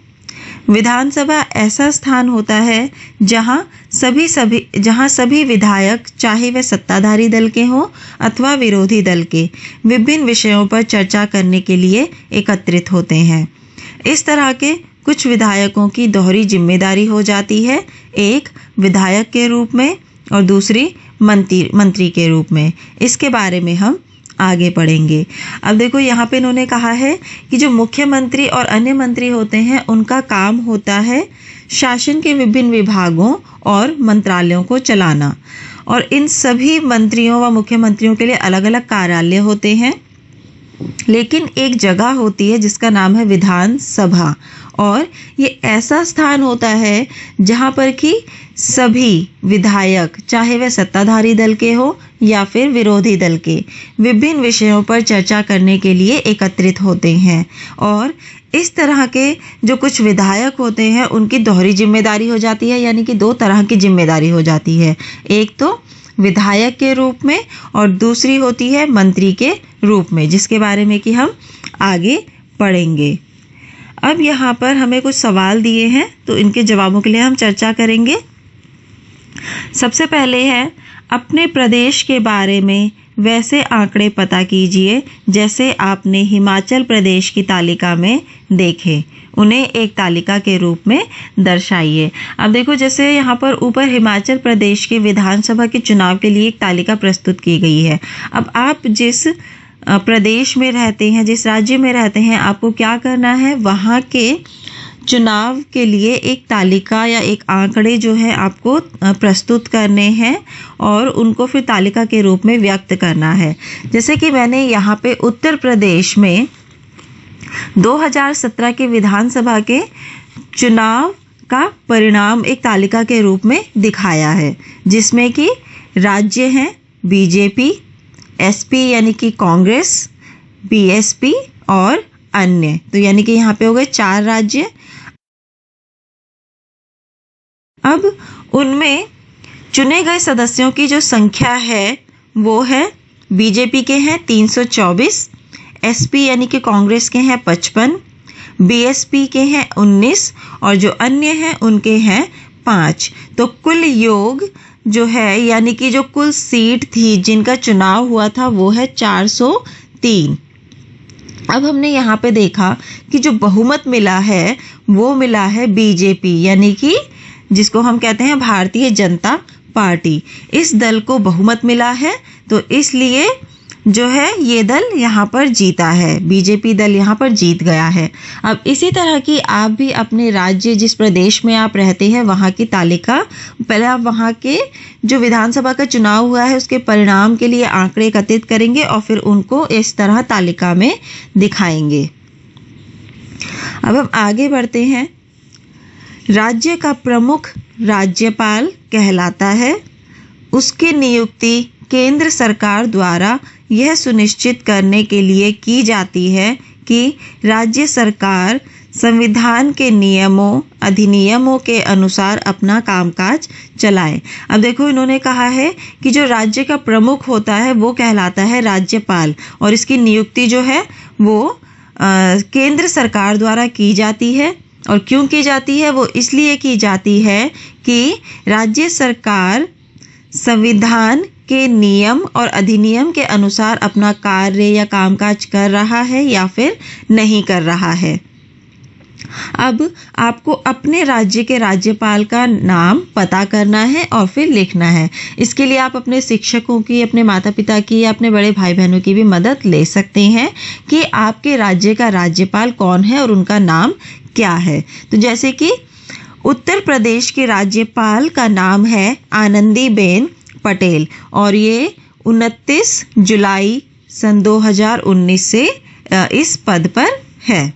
विधानसभा ऐसा स्थान होता है जहां सभी विधायक, चाहे वे सत्ताधारी दल के हों अथवा विरोधी दल के, विभिन्न विषयों पर चर्चा करने के लिए एकत्रित होते हैं। इस तरह के कुछ विधायकों की दोहरी जिम्मेदारी हो जाती है, एक विधायक के रूप में और दूसरी मंत्री के रूप में। इसके बारे में हम आगे पढ़ेंगे। अब देखो यहाँ पे इन्होंने कहा है कि जो मुख्यमंत्री और अन्य मंत्री होते हैं उनका काम होता है शासन के विभिन्न विभागों और मंत्रालयों को चलाना, और इन सभी मंत्रियों व मुख्यमंत्रियों के लिए अलग अलग कार्यालय होते हैं, लेकिन एक जगह होती है जिसका नाम है विधानसभा, और ये ऐसा स्थान होता है जहाँ पर कि सभी विधायक, चाहे वे सत्ताधारी दल के हो या फिर विरोधी दल के, विभिन्न विषयों पर चर्चा करने के लिए एकत्रित होते हैं। और इस तरह के जो कुछ विधायक होते हैं उनकी दोहरी जिम्मेदारी हो जाती है, यानी कि दो तरह की जिम्मेदारी हो जाती है, एक तो विधायक के रूप में और दूसरी होती है मंत्री के रूप में, जिसके बारे में कि हम आगे पढ़ेंगे। अब यहाँ पर हमें कुछ सवाल दिए हैं तो इनके जवाबों के लिए हम चर्चा करेंगे। सबसे पहले है, अपने प्रदेश के बारे में वैसे आंकड़े पता कीजिए जैसे आपने हिमाचल प्रदेश की तालिका में देखे, उन्हें एक तालिका के रूप में दर्शाइए। अब देखो जैसे यहाँ पर ऊपर हिमाचल प्रदेश के विधानसभा के चुनाव के लिए एक तालिका प्रस्तुत की गई है। अब आप जिस प्रदेश में रहते हैं, जिस राज्य में रहते हैं, आपको क्या करना है, वहाँ के चुनाव के लिए एक तालिका या एक आंकड़े जो है आपको प्रस्तुत करने हैं और उनको फिर तालिका के रूप में व्यक्त करना है। जैसे कि मैंने यहाँ पे उत्तर प्रदेश में 2017 के विधानसभा के चुनाव का परिणाम एक तालिका के रूप में दिखाया है, जिसमें कि राज्य हैं बीजेपी, एसपी यानी कि कांग्रेस, बीएसपी और अन्य। तो यानी कि यहाँ पे हो गए 4 राज्य। अब उनमें चुने गए सदस्यों की जो संख्या है वो है, बीजेपी के हैं 324, एसपी यानी कि कांग्रेस के हैं 55, बीएसपी के हैं 19 और जो अन्य हैं उनके हैं 5। तो कुल योग जो है, यानी कि जो कुल सीट थी जिनका चुनाव हुआ था वो है 403। अब हमने यहाँ पे देखा कि जो बहुमत मिला है वो मिला है बीजेपी, यानी कि जिसको हम कहते हैं भारतीय जनता पार्टी। इस दल को बहुमत मिला है तो इसलिए जो है ये दल यहाँ पर जीता है, बीजेपी दल यहाँ पर जीत गया है। अब इसी तरह की आप भी अपने राज्य, जिस प्रदेश में आप रहते हैं, वहाँ की तालिका, पहले आप वहाँ के जो विधानसभा का चुनाव हुआ है उसके परिणाम के लिए आंकड़े एकत्रित करेंगे और फिर उनको इस तरह तालिका में दिखाएंगे। अब हम आगे बढ़ते हैं। राज्य का प्रमुख राज्यपाल कहलाता है। उसकी नियुक्ति केंद्र सरकार द्वारा यह सुनिश्चित करने के लिए की जाती है कि राज्य सरकार संविधान के नियमों अधिनियमों के अनुसार अपना कामकाज चलाए। अब देखो इन्होंने कहा है कि जो राज्य का प्रमुख होता है वो कहलाता है राज्यपाल, और इसकी नियुक्ति जो है वो केंद्र सरकार द्वारा की जाती है। और क्यों की जाती है? वो इसलिए की जाती है कि राज्य सरकार संविधान के नियम और अधिनियम के अनुसार अपना कार्य या कामकाज कर रहा है या फिर नहीं कर रहा है। अब आपको अपने राज्य के राज्यपाल का नाम पता करना है और फिर लिखना है। इसके लिए आप अपने शिक्षकों की, अपने माता पिता की या अपने बड़े भाई बहनों की भी मदद ले सकते हैं कि आपके राज्य का राज्यपाल कौन है और उनका नाम क्या है। तो जैसे कि उत्तर प्रदेश के राज्यपाल का नाम है आनंदीबेन पटेल और ये 29 जुलाई सन 2019 से इस पद पर है।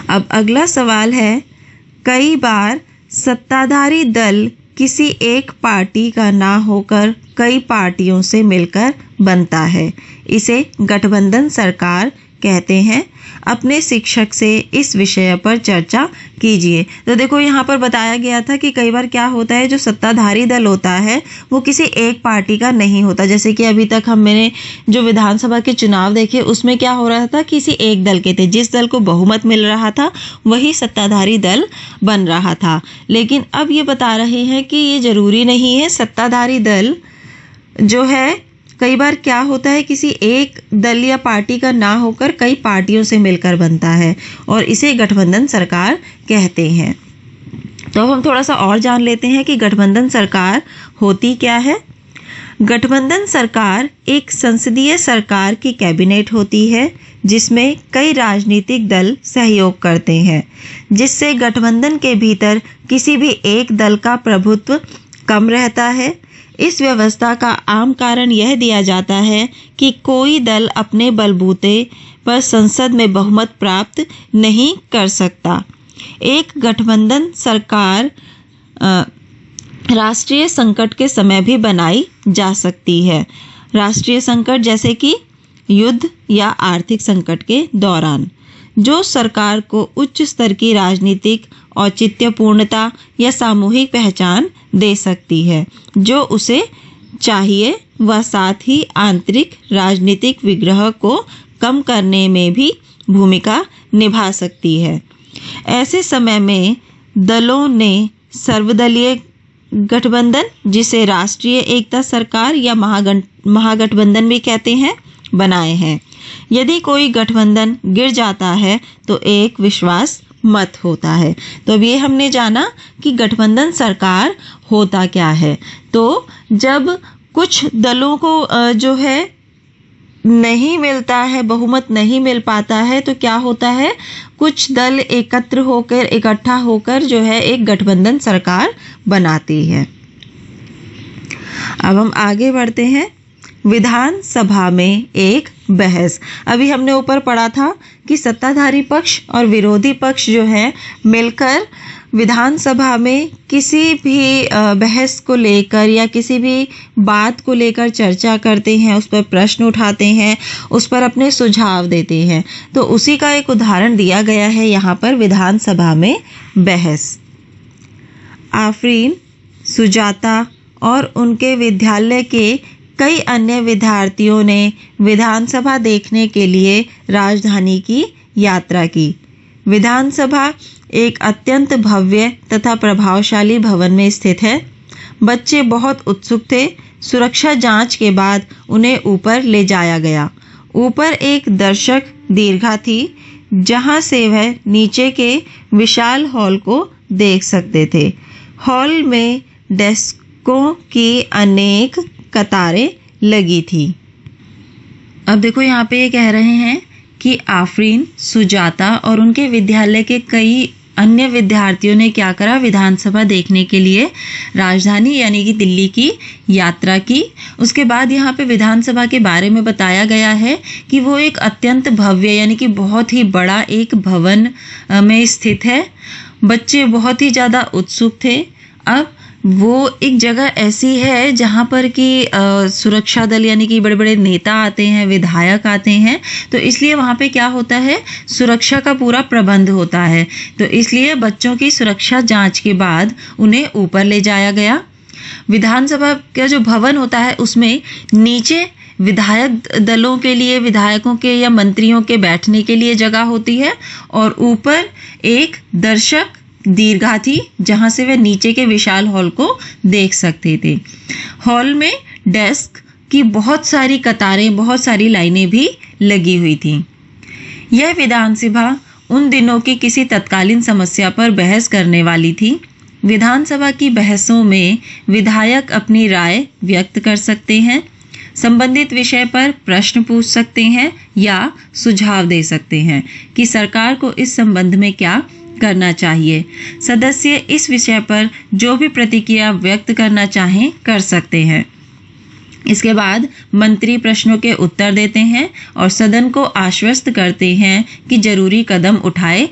अब अगला सवाल है, कई बार सत्ताधारी दल किसी एक पार्टी का ना होकर कई पार्टियों से मिलकर बनता है, इसे गठबंधन सरकार कहते हैं। अपने शिक्षक से इस विषय पर चर्चा कीजिए। तो देखो यहाँ पर बताया गया था कि कई बार क्या होता है, जो सत्ताधारी दल होता है वो किसी एक पार्टी का नहीं होता। जैसे कि अभी तक मैंने जो विधानसभा के चुनाव देखे उसमें क्या हो रहा था, किसी एक दल के थे, जिस दल को बहुमत मिल रहा था वही सत्ताधारी दल बन रहा था। लेकिन अब ये बता रहे हैं कि ये जरूरी नहीं है। सत्ताधारी दल जो है कई बार क्या होता है, किसी एक दल या पार्टी का ना होकर कई पार्टियों से मिलकर बनता है और इसे गठबंधन सरकार कहते हैं। तो अब हम थोड़ा सा और जान लेते हैं कि गठबंधन सरकार होती क्या है। गठबंधन सरकार एक संसदीय सरकार की कैबिनेट होती है जिसमें कई राजनीतिक दल सहयोग करते हैं, जिससे गठबंधन के भीतर किसी भी एक दल का प्रभुत्व कम रहता है। इस व्यवस्था का आम कारण यह दिया जाता है कि कोई दल अपने बलबूते पर संसद में बहुमत प्राप्त नहीं कर सकता। एक गठबंधन सरकार राष्ट्रीय संकट के समय भी बनाई जा सकती है। राष्ट्रीय संकट जैसे कि युद्ध या आर्थिक संकट के दौरान, जो सरकार को उच्च स्तर की राजनीतिक औचित्यपूर्णता या सामूहिक पहचान दे सकती है जो उसे चाहिए, व साथ ही आंतरिक राजनीतिक विग्रह को कम करने में भी भूमिका निभा सकती है। ऐसे समय में दलों ने सर्वदलीय गठबंधन, जिसे राष्ट्रीय एकता सरकार या महागठबंधन भी कहते हैं, बनाए हैं। यदि कोई गठबंधन गिर जाता है तो एक विश्वास मत होता है। तो अब ये हमने जाना कि गठबंधन सरकार होता क्या है। तो जब कुछ दलों को जो है नहीं मिलता है, बहुमत नहीं मिल पाता है, तो क्या होता है, कुछ दल इकट्ठा होकर जो है एक गठबंधन सरकार बनाती है। अब हम आगे बढ़ते हैं। विधानसभा में एक बहस। अभी हमने ऊपर पढ़ा था कि सत्ताधारी पक्ष और विरोधी पक्ष जो है मिलकर विधानसभा में किसी भी बहस को लेकर या किसी भी बात को लेकर चर्चा करते हैं, उस पर प्रश्न उठाते हैं, उस पर अपने सुझाव देते हैं। तो उसी का एक उदाहरण दिया गया है यहाँ पर, विधानसभा में बहस। आफरीन, सुजाता और उनके विद्यालय के कई अन्य विद्यार्थियों ने विधानसभा देखने के लिए राजधानी की यात्रा की। विधानसभा एक अत्यंत भव्य तथा प्रभावशाली भवन में स्थित है। बच्चे बहुत उत्सुक थे। सुरक्षा जांच के बाद उन्हें ऊपर ले जाया गया। ऊपर एक दर्शक दीर्घा थी जहां से वह नीचे के विशाल हॉल को देख सकते थे। हॉल में डेस्कों की अनेक कतारें लगी थी। अब देखो यहाँ पे ये कह रहे हैं कि आफरीन, सुजाता और उनके विद्यालय के कई अन्य विद्यार्थियों ने क्या करा, विधानसभा देखने के लिए राजधानी यानी कि दिल्ली की यात्रा की। उसके बाद यहाँ पे विधानसभा के बारे में बताया गया है कि वो एक अत्यंत भव्य यानी कि बहुत ही बड़ा एक भवन में स्थित है। बच्चे बहुत ही ज़्यादा उत्सुक थे। अब वो एक जगह ऐसी है जहाँ पर कि सुरक्षा दल यानी कि बड़े बड़े नेता आते हैं, विधायक आते हैं, तो इसलिए वहाँ पे क्या होता है, सुरक्षा का पूरा प्रबंध होता है। तो इसलिए बच्चों की सुरक्षा जांच के बाद उन्हें ऊपर ले जाया गया। विधानसभा का जो भवन होता है उसमें नीचे विधायक दलों के लिए, विधायकों के या मंत्रियों के बैठने के लिए जगह होती है, और ऊपर एक दर्शक दीर्घा थी जहां से वे नीचे के विशाल हॉल को देख सकते थे। हॉल में डेस्क की बहुत सारी कतारें, बहुत सारी लाइनें भी लगी हुई थी। यह विधानसभा उन दिनों की किसी तत्कालीन समस्या पर बहस करने वाली थी। विधानसभा की बहसों में विधायक अपनी राय व्यक्त कर सकते हैं, संबंधित विषय पर प्रश्न पूछ सकते हैं या सुझाव दे सकते हैं कि सरकार को इस संबंध में क्या करना चाहिए। सदस्य इस विषय पर जो भी प्रतिक्रिया व्यक्त करना चाहें कर सकते हैं। इसके बाद मंत्री प्रश्नों के उत्तर देते हैं और सदन को आश्वस्त करते हैं कि जरूरी कदम उठाए।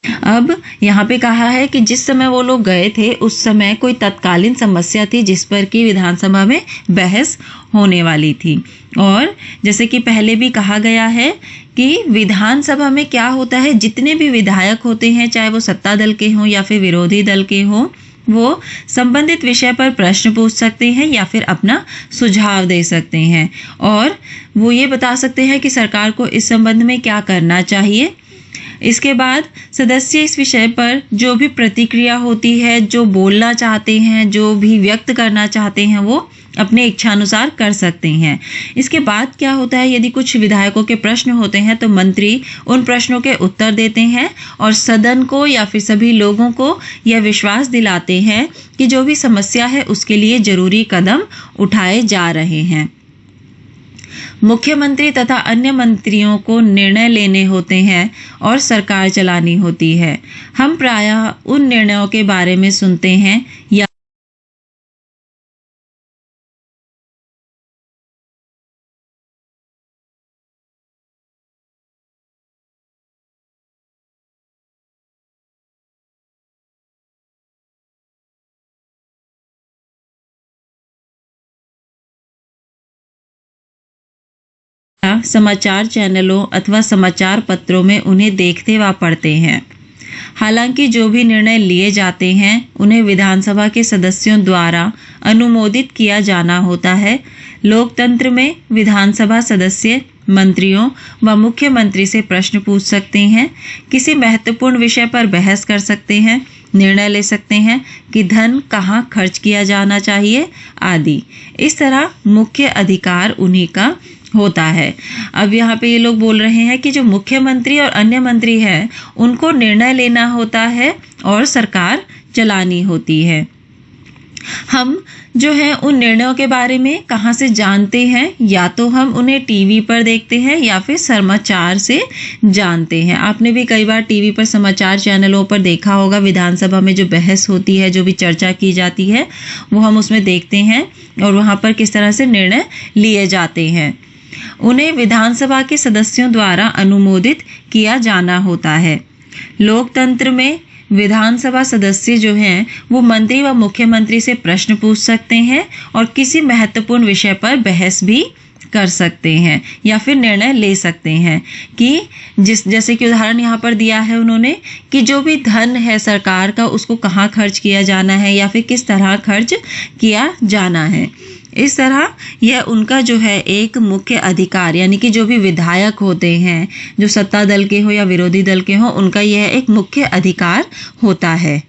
अब यहाँ पे कहा है कि जिस समय वो लोग गए थे उस समय कोई तत्कालीन समस्या थी जिस पर कि विधानसभा में बहस होने वाली थी। और जैसे कि पहले भी कहा गया है कि विधानसभा में क्या होता है, जितने भी विधायक होते हैं, चाहे वो सत्ता दल के हों या फिर विरोधी दल के हों, वो संबंधित विषय पर प्रश्न पूछ सकते हैं या फिर अपना सुझाव दे सकते हैं, और वो ये बता सकते हैं कि सरकार को इस संबंध में क्या करना चाहिए। इसके बाद सदस्य इस विषय पर जो भी प्रतिक्रिया होती है, जो बोलना चाहते हैं, जो भी व्यक्त करना चाहते हैं, वो अपने इच्छानुसार कर सकते हैं। इसके बाद क्या होता है, यदि कुछ विधायकों के प्रश्न होते हैं तो मंत्री उन प्रश्नों के उत्तर देते हैं और सदन को या फिर सभी लोगों को यह विश्वास दिलाते हैं कि जो भी समस्या है उसके लिए जरूरी कदम उठाए जा रहे हैं। मुख्यमंत्री तथा अन्य मंत्रियों को निर्णय लेने होते हैं और सरकार चलानी होती है। हम प्रायः उन निर्णयों के बारे में सुनते हैं या समाचार चैनलों अथवा समाचार पत्रों में उन्हें देखते व पढ़ते हैं। हालांकि जो भी निर्णय लिए जाते हैं उन्हें विधानसभा के सदस्यों द्वारा अनुमोदित किया जाना होता है। लोकतंत्र में विधानसभा सदस्य मंत्रियों व मुख्यमंत्री से प्रश्न पूछ सकते हैं, किसी महत्वपूर्ण विषय पर बहस कर सकते हैं, निर्णय ले सकते हैं कि धन कहाँ खर्च किया जाना चाहिए आदि। इस तरह मुख्य अधिकार उन्हीं का होता है। अब यहाँ पे ये लोग बोल रहे हैं कि जो मुख्यमंत्री और अन्य मंत्री हैं उनको निर्णय लेना होता है और सरकार चलानी होती है। हम जो है उन निर्णयों के बारे में कहाँ से जानते हैं, या तो हम उन्हें टीवी पर देखते हैं या फिर समाचार से जानते हैं। आपने भी कई बार टीवी पर समाचार चैनलों पर देखा होगा, विधानसभा में जो बहस होती है, जो भी चर्चा की जाती है, वो हम उसमें देखते हैं और वहाँ पर किस तरह से निर्णय लिए जाते हैं। उन्हें विधानसभा के सदस्यों द्वारा अनुमोदित किया जाना होता है। लोकतंत्र में विधानसभा सदस्य जो हैं वो मंत्री व मुख्यमंत्री से प्रश्न पूछ सकते हैं और किसी महत्वपूर्ण विषय पर बहस भी कर सकते हैं या फिर निर्णय ले सकते हैं कि जैसे कि उदाहरण यहाँ पर दिया है उन्होंने कि जो भी धन है सरकार का उसको कहाँ खर्च किया जाना है या फिर किस तरह खर्च किया जाना है। इस तरह यह उनका जो है एक मुख्य अधिकार, यानी कि जो भी विधायक होते हैं, जो सत्ता दल के हो या विरोधी दल के हो, उनका यह एक मुख्य अधिकार होता है।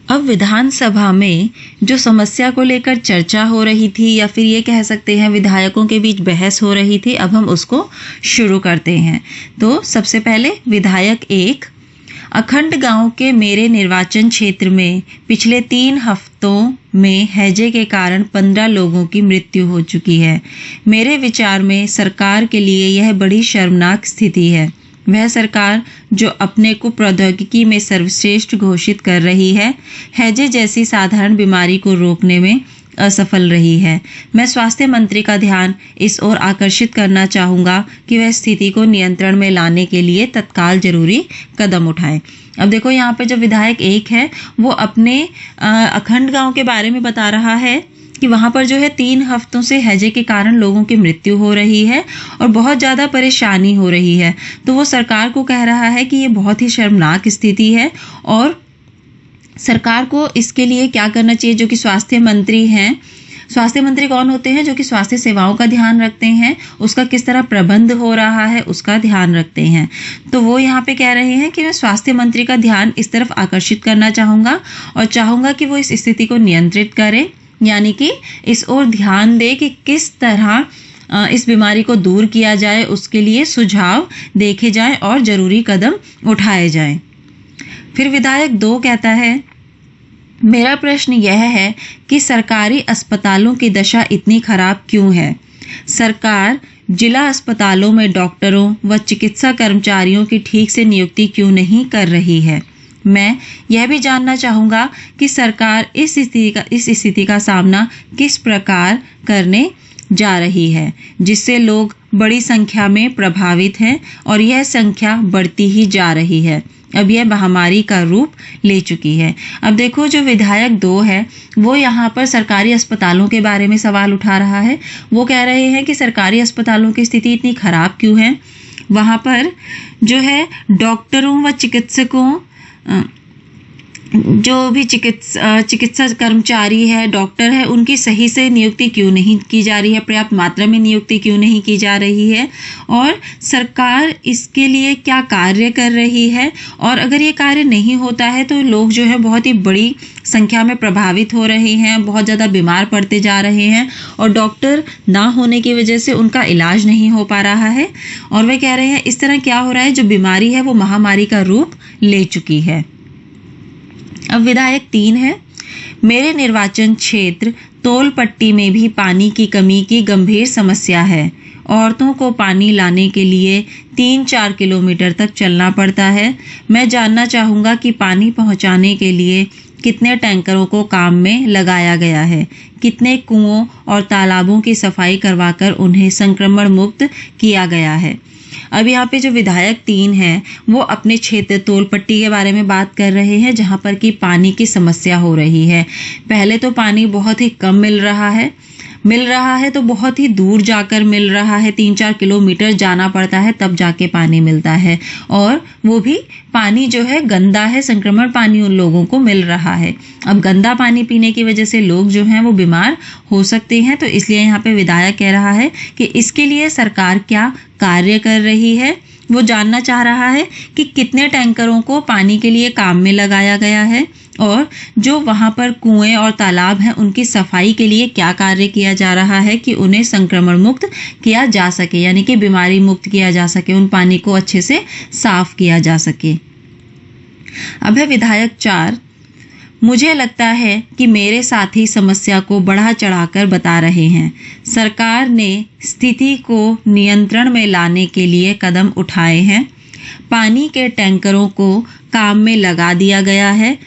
अब विधानसभा में जो समस्या को लेकर चर्चा हो रही थी या फिर ये कह सकते हैं विधायकों के बीच बहस हो रही थी, अब हम उसको शुरू करते हैं। तो सबसे पहले विधायक 1, अखंड गांव के मेरे निर्वाचन क्षेत्र में पिछले 3 हफ्तों में हैजे के कारण 15 लोगों की मृत्यु हो चुकी है। मेरे विचार में सरकार के लिए यह बड़ी शर्मनाक स्थिति है। वह सरकार जो अपने को प्रौद्योगिकी में सर्वश्रेष्ठ घोषित कर रही है, हैजे जैसी साधारण बीमारी को रोकने में असफल रही है। मैं स्वास्थ्य मंत्री का ध्यान इस ओर आकर्षित करना चाहूँगा कि वह स्थिति को नियंत्रण में लाने के लिए तत्काल जरूरी कदम उठाएं। अब देखो यहाँ पे जो विधायक 1 है वो अपने अखंड गांव के बारे में बता रहा है कि वहां पर जो है 3 हफ्तों से हैजे के कारण लोगों की मृत्यु हो रही है और बहुत ज़्यादा परेशानी हो रही है। तो वो सरकार को कह रहा है कि ये बहुत ही शर्मनाक स्थिति है और सरकार को इसके लिए क्या करना चाहिए। जो कि स्वास्थ्य मंत्री हैं, स्वास्थ्य मंत्री कौन होते हैं? जो कि स्वास्थ्य सेवाओं का ध्यान रखते हैं, उसका किस तरह प्रबंध हो रहा है उसका ध्यान रखते हैं। तो वो यहाँ पे कह रहे हैं कि मैं स्वास्थ्य मंत्री का ध्यान इस तरफ आकर्षित करना चाहूँगा और चाहूँगा कि वो इस स्थिति को नियंत्रित करें, यानी कि इस ओर ध्यान दे कि किस तरह इस बीमारी को दूर किया जाए, उसके लिए सुझाव देखे जाएं और जरूरी कदम उठाए जाएं। फिर विधायक 2 कहता है, मेरा प्रश्न यह है कि सरकारी अस्पतालों की दशा इतनी खराब क्यों है? सरकार जिला अस्पतालों में डॉक्टरों व चिकित्सा कर्मचारियों की ठीक से नियुक्ति क्यों नहीं कर रही है? मैं यह भी जानना चाहूँगा कि सरकार इस स्थिति का सामना किस प्रकार करने जा रही है, जिससे लोग बड़ी संख्या में प्रभावित हैं और यह संख्या बढ़ती ही जा रही है। अब यह महामारी का रूप ले चुकी है। अब देखो जो विधायक 2 है वो यहाँ पर सरकारी अस्पतालों के बारे में सवाल उठा रहा है। वो कह रहे हैं कि सरकारी अस्पतालों की स्थिति इतनी खराब क्यों है? वहाँ पर जो है डॉक्टरों व चिकित्सकों, जो भी चिकित्सा कर्मचारी है, डॉक्टर है, उनकी सही से नियुक्ति क्यों नहीं की जा रही है, पर्याप्त मात्रा में नियुक्ति क्यों नहीं की जा रही है और सरकार इसके लिए क्या कार्य कर रही है। और अगर ये कार्य नहीं होता है तो लोग जो है बहुत ही बड़ी संख्या में प्रभावित हो रहे हैं, बहुत ज़्यादा बीमार पड़ते जा रहे हैं और डॉक्टर ना होने की वजह से उनका इलाज नहीं हो पा रहा है। और वे कह रहे हैं इस तरह क्या हो रहा है, जो बीमारी है वो महामारी का रूप ले चुकी है। अब विधायक 3 है, मेरे निर्वाचन क्षेत्र तोलपट्टी में भी पानी की कमी की गंभीर समस्या है। औरतों को पानी लाने के लिए 3-4 किलोमीटर तक चलना पड़ता है। मैं जानना चाहूँगा कि पानी पहुँचाने के लिए कितने टैंकरों को काम में लगाया गया है, कितने कुओं और तालाबों की सफाई करवाकर उन्हें संक्रमण मुक्त किया गया है। अब यहाँ पे जो विधायक 3 हैं वो अपने क्षेत्र तोलपट्टी के बारे में बात कर रहे हैं, जहाँ पर कि पानी की समस्या हो रही है। पहले तो पानी बहुत ही कम मिल रहा है तो बहुत ही दूर जाकर मिल रहा है, 3-4 किलोमीटर जाना पड़ता है तब जाके पानी मिलता है और वो भी पानी जो है गंदा है, संक्रमण पानी उन लोगों को मिल रहा है। अब गंदा पानी पीने की वजह से लोग जो हैं वो बीमार हो सकते हैं। तो इसलिए यहाँ पे विधायक कह रहा है कि इसके लिए सरकार क्या कार्य कर रही है। वो जानना चाह रहा है कि कितने टैंकरों को पानी के लिए काम में लगाया गया है और जो वहाँ पर कुएं और तालाब हैं उनकी सफाई के लिए क्या कार्य किया जा रहा है कि उन्हें संक्रमण मुक्त किया जा सके, यानी कि बीमारी मुक्त किया जा सके, उन पानी को अच्छे से साफ किया जा सके। अब है विधायक 4, मुझे लगता है कि मेरे साथी समस्या को बढ़ा चढ़ाकर बता रहे हैं। सरकार ने स्थिति को नियंत्रण में लाने के लिए कदम उठाए हैं। पानी के टैंकरों को काम में लगा दिया गया है।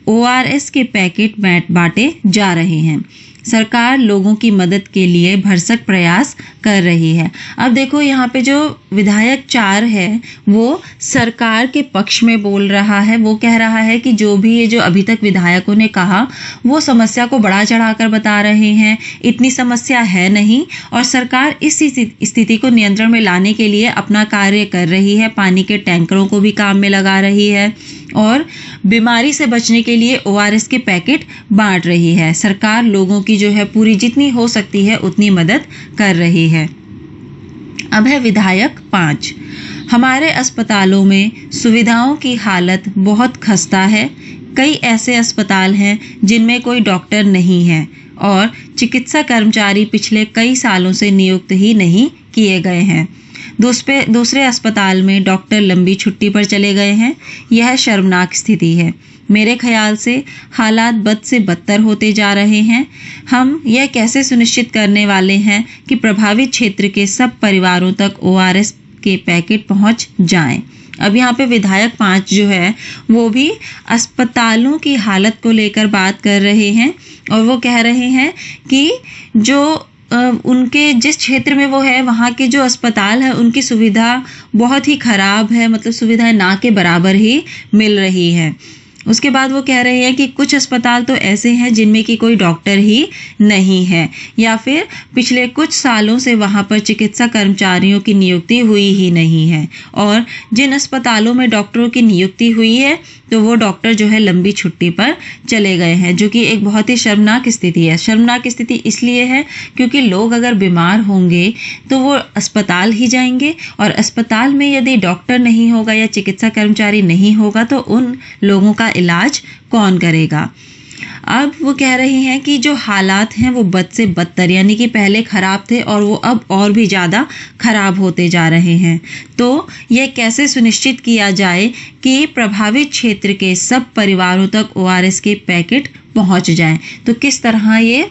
ORS के पैकेट बांटे जा रहे हैं। सरकार लोगों की मदद के लिए भरसक प्रयास कर रही है। अब देखो यहाँ पे जो विधायक 4 है वो सरकार के पक्ष में बोल रहा है। वो कह रहा है कि जो भी ये जो अभी तक विधायकों ने कहा वो समस्या को बढ़ा चढ़ाकर बता रहे हैं, इतनी समस्या है नहीं और सरकार इस स्थिति को नियंत्रण में लाने के लिए अपना कार्य कर रही है। पानी के टैंकरों को भी काम में लगा रही है और बीमारी से बचने के लिए ORS के पैकेट बांट रही है। सरकार लोगों की जो है पूरी जितनी हो सकती है उतनी मदद कर रही है। अब है विधायक 5, हमारे अस्पतालों में सुविधाओं की हालत बहुत खस्ता है। कई ऐसे अस्पताल हैं जिनमें कोई डॉक्टर नहीं है और चिकित्सा कर्मचारी पिछले कई सालों से नियुक्त ही नहीं किए गए हैं। दूसरे अस्पताल में डॉक्टर लंबी छुट्टी पर चले गए हैं। यह शर्मनाक स्थिति है। मेरे ख्याल से हालात बद से बदतर होते जा रहे हैं। हम यह कैसे सुनिश्चित करने वाले हैं कि प्रभावित क्षेत्र के सब परिवारों तक ORS के पैकेट पहुंच जाएं। अब यहाँ पे विधायक 5 जो है वो भी अस्पतालों की हालत को लेकर बात कर रहे हैं और वो कह रहे हैं कि जो उनके जिस क्षेत्र में वो है वहाँ के जो अस्पताल है उनकी सुविधा बहुत ही खराब है, मतलब सुविधाएं ना के बराबर ही मिल रही है। उसके बाद वो कह रहे हैं कि कुछ अस्पताल तो ऐसे हैं जिनमें कि कोई डॉक्टर ही नहीं है, या फिर पिछले कुछ सालों से वहाँ पर चिकित्सा कर्मचारियों की नियुक्ति हुई ही नहीं है, और जिन अस्पतालों में डॉक्टरों की नियुक्ति हुई है तो वो डॉक्टर जो है लंबी छुट्टी पर चले गए हैं, जो कि एक बहुत ही शर्मनाक स्थिति है। शर्मनाक स्थिति इसलिए है क्योंकि लोग अगर बीमार होंगे तो वो अस्पताल ही जाएंगे, और अस्पताल में यदि डॉक्टर नहीं होगा या चिकित्सा कर्मचारी नहीं होगा तो उन लोगों का इलाज कौन करेगा। अब वो कह रही हैं कि जो हालात हैं वो बद से बदतर, यानी कि पहले खराब थे और वो अब और भी ज़्यादा खराब होते जा रहे हैं। तो ये कैसे सुनिश्चित किया जाए कि प्रभावित क्षेत्र के सब परिवारों तक ORS के पैकेट पहुंच जाएं, तो किस तरह ये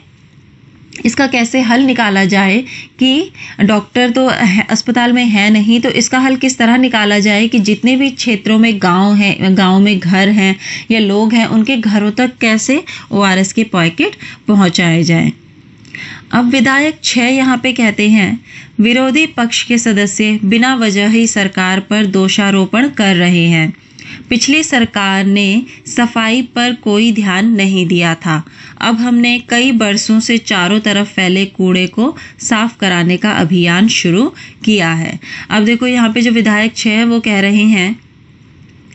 इसका कैसे हल निकाला जाए कि डॉक्टर तो अस्पताल में है नहीं, तो इसका हल किस तरह निकाला जाए कि जितने भी क्षेत्रों में गांव में घर हैं या लोग हैं उनके घरों तक कैसे ORS के पैकेट पहुंचाए जाएं। अब विधायक 6 यहाँ पे कहते हैं, विरोधी पक्ष के सदस्य बिना वजह ही सरकार पर दोषारोपण कर रहे हैं। पिछली सरकार ने सफाई पर कोई ध्यान नहीं दिया था। अब हमने कई बरसों से चारों तरफ फैले कूड़े को साफ कराने का अभियान शुरू किया है। अब देखो यहाँ पे जो विधायक 6 है वो कह रहे हैं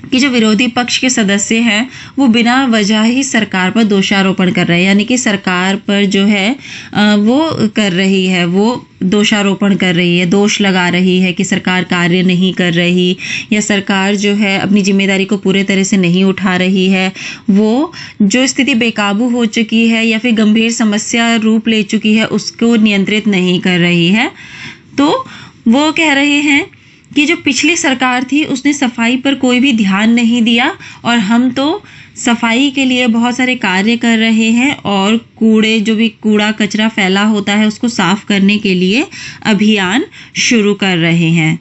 कि जो विरोधी पक्ष के सदस्य हैं वो बिना वजह ही सरकार पर दोषारोपण कर रहे हैं, यानी कि सरकार पर जो है वो कर रही है, वो दोषारोपण कर रही है, दोष लगा रही है कि सरकार कार्य नहीं कर रही या सरकार जो है अपनी जिम्मेदारी को पूरे तरह से नहीं उठा रही है। वो जो स्थिति बेकाबू हो चुकी है या फिर गंभीर समस्या रूप ले चुकी है उसको नियंत्रित नहीं कर रही है। तो वो कह रहे हैं कि जो पिछली सरकार थी उसने सफाई पर कोई भी ध्यान नहीं दिया, और हम तो सफाई के लिए बहुत सारे कार्य कर रहे हैं और जो भी कूड़ा कचरा फैला होता है उसको साफ करने के लिए अभियान शुरू कर रहे हैं।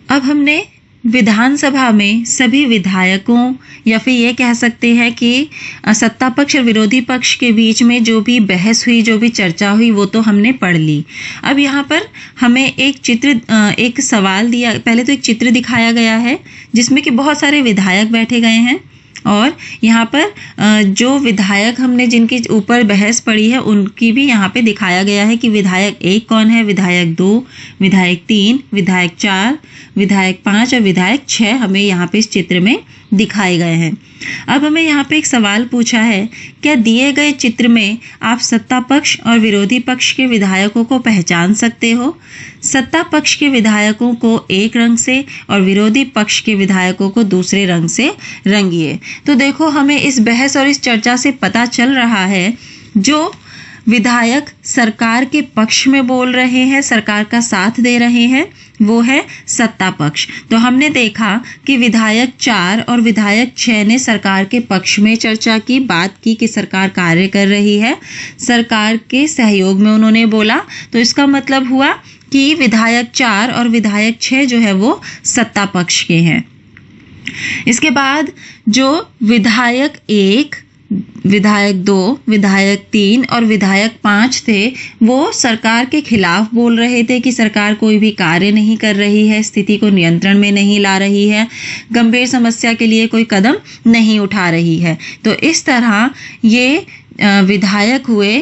अब हमने विधानसभा में सभी विधायकों या फिर ये कह सकते हैं कि सत्ता पक्ष और विरोधी पक्ष के बीच में जो भी बहस हुई, जो भी चर्चा हुई, वो तो हमने पढ़ ली। अब यहाँ पर हमें एक सवाल दिया, पहले तो एक चित्र दिखाया गया है जिसमें कि बहुत सारे विधायक बैठे गए हैं, और यहाँ पर जो विधायक हमने जिनके ऊपर बहस पड़ी है उनकी भी यहाँ पे दिखाया गया है कि विधायक 1 कौन है, विधायक 2, विधायक 3, विधायक 4, विधायक 5 और विधायक 6 हमें यहाँ पे इस चित्र में दिखाए गए हैं। अब हमें यहाँ पे एक सवाल पूछा है, क्या दिए गए चित्र में आप सत्ता पक्ष और विरोधी पक्ष के विधायकों को पहचान सकते हो? सत्ता पक्ष के विधायकों को एक रंग से और विरोधी पक्ष के विधायकों को दूसरे रंग से रंगिए। तो देखो हमें इस बहस और इस चर्चा से पता चल रहा है जो विधायक सरकार के पक्ष में बोल रहे हैं, सरकार का साथ दे रहे हैं, वो है सत्ता पक्ष। तो हमने देखा कि विधायक 4 और विधायक 6 ने सरकार के पक्ष में चर्चा की, बात की कि सरकार कार्य कर रही है, सरकार के सहयोग में उन्होंने बोला। तो इसका मतलब हुआ कि विधायक 4 और विधायक 6 जो है वो सत्ता पक्ष के हैं। इसके बाद जो विधायक 1, विधायक 2, विधायक 3 और विधायक 5 थे वो सरकार के खिलाफ बोल रहे थे कि सरकार कोई भी कार्य नहीं कर रही है, स्थिति को नियंत्रण में नहीं ला रही है, गंभीर समस्या के लिए कोई कदम नहीं उठा रही है। तो इस तरह ये विधायक हुए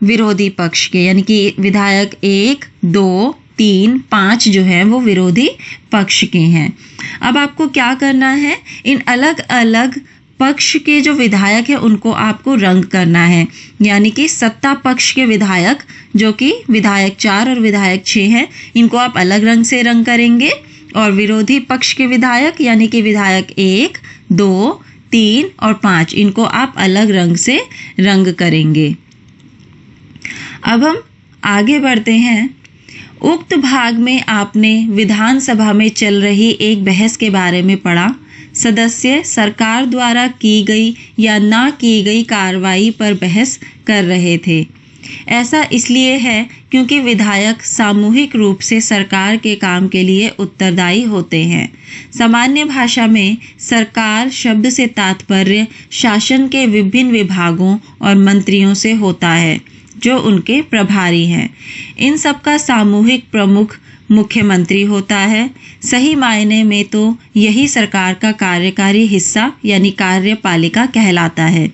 विरोधी पक्ष के, यानी कि विधायक 1, 2, 3, 5 जो है वो विरोधी पक्ष के हैं। अब आपको क्या करना है, इन अलग अलग पक्ष के जो विधायक है उनको आपको रंग करना है, यानी कि सत्ता पक्ष के विधायक जो कि विधायक 4 और विधायक 6 हैं इनको आप अलग रंग से रंग करेंगे, और विरोधी पक्ष के विधायक यानी कि विधायक 1, 2, 3 और 5 इनको आप अलग रंग से रंग करेंगे। अब हम आगे बढ़ते हैं। उक्त भाग में आपने विधानसभा में चल रही एक बहस के बारे में पढ़ा। सदस्य सरकार द्वारा की गई या ना की गई कार्रवाई पर बहस कर रहे थे। ऐसा इसलिए है क्योंकि विधायक सामूहिक रूप से सरकार के काम के लिए उत्तरदायी होते हैं। सामान्य भाषा में सरकार शब्द से तात्पर्य शासन के विभिन्न विभागों और मंत्रियों से होता है। जो उनके प्रभारी हैं। इन सब का सामूहिक प्रमुख मुख्यमंत्री होता है। सही मायने में तो यही सरकार का कार्यकारी हिस्सा यानी कार्यपालिका कहलाता है।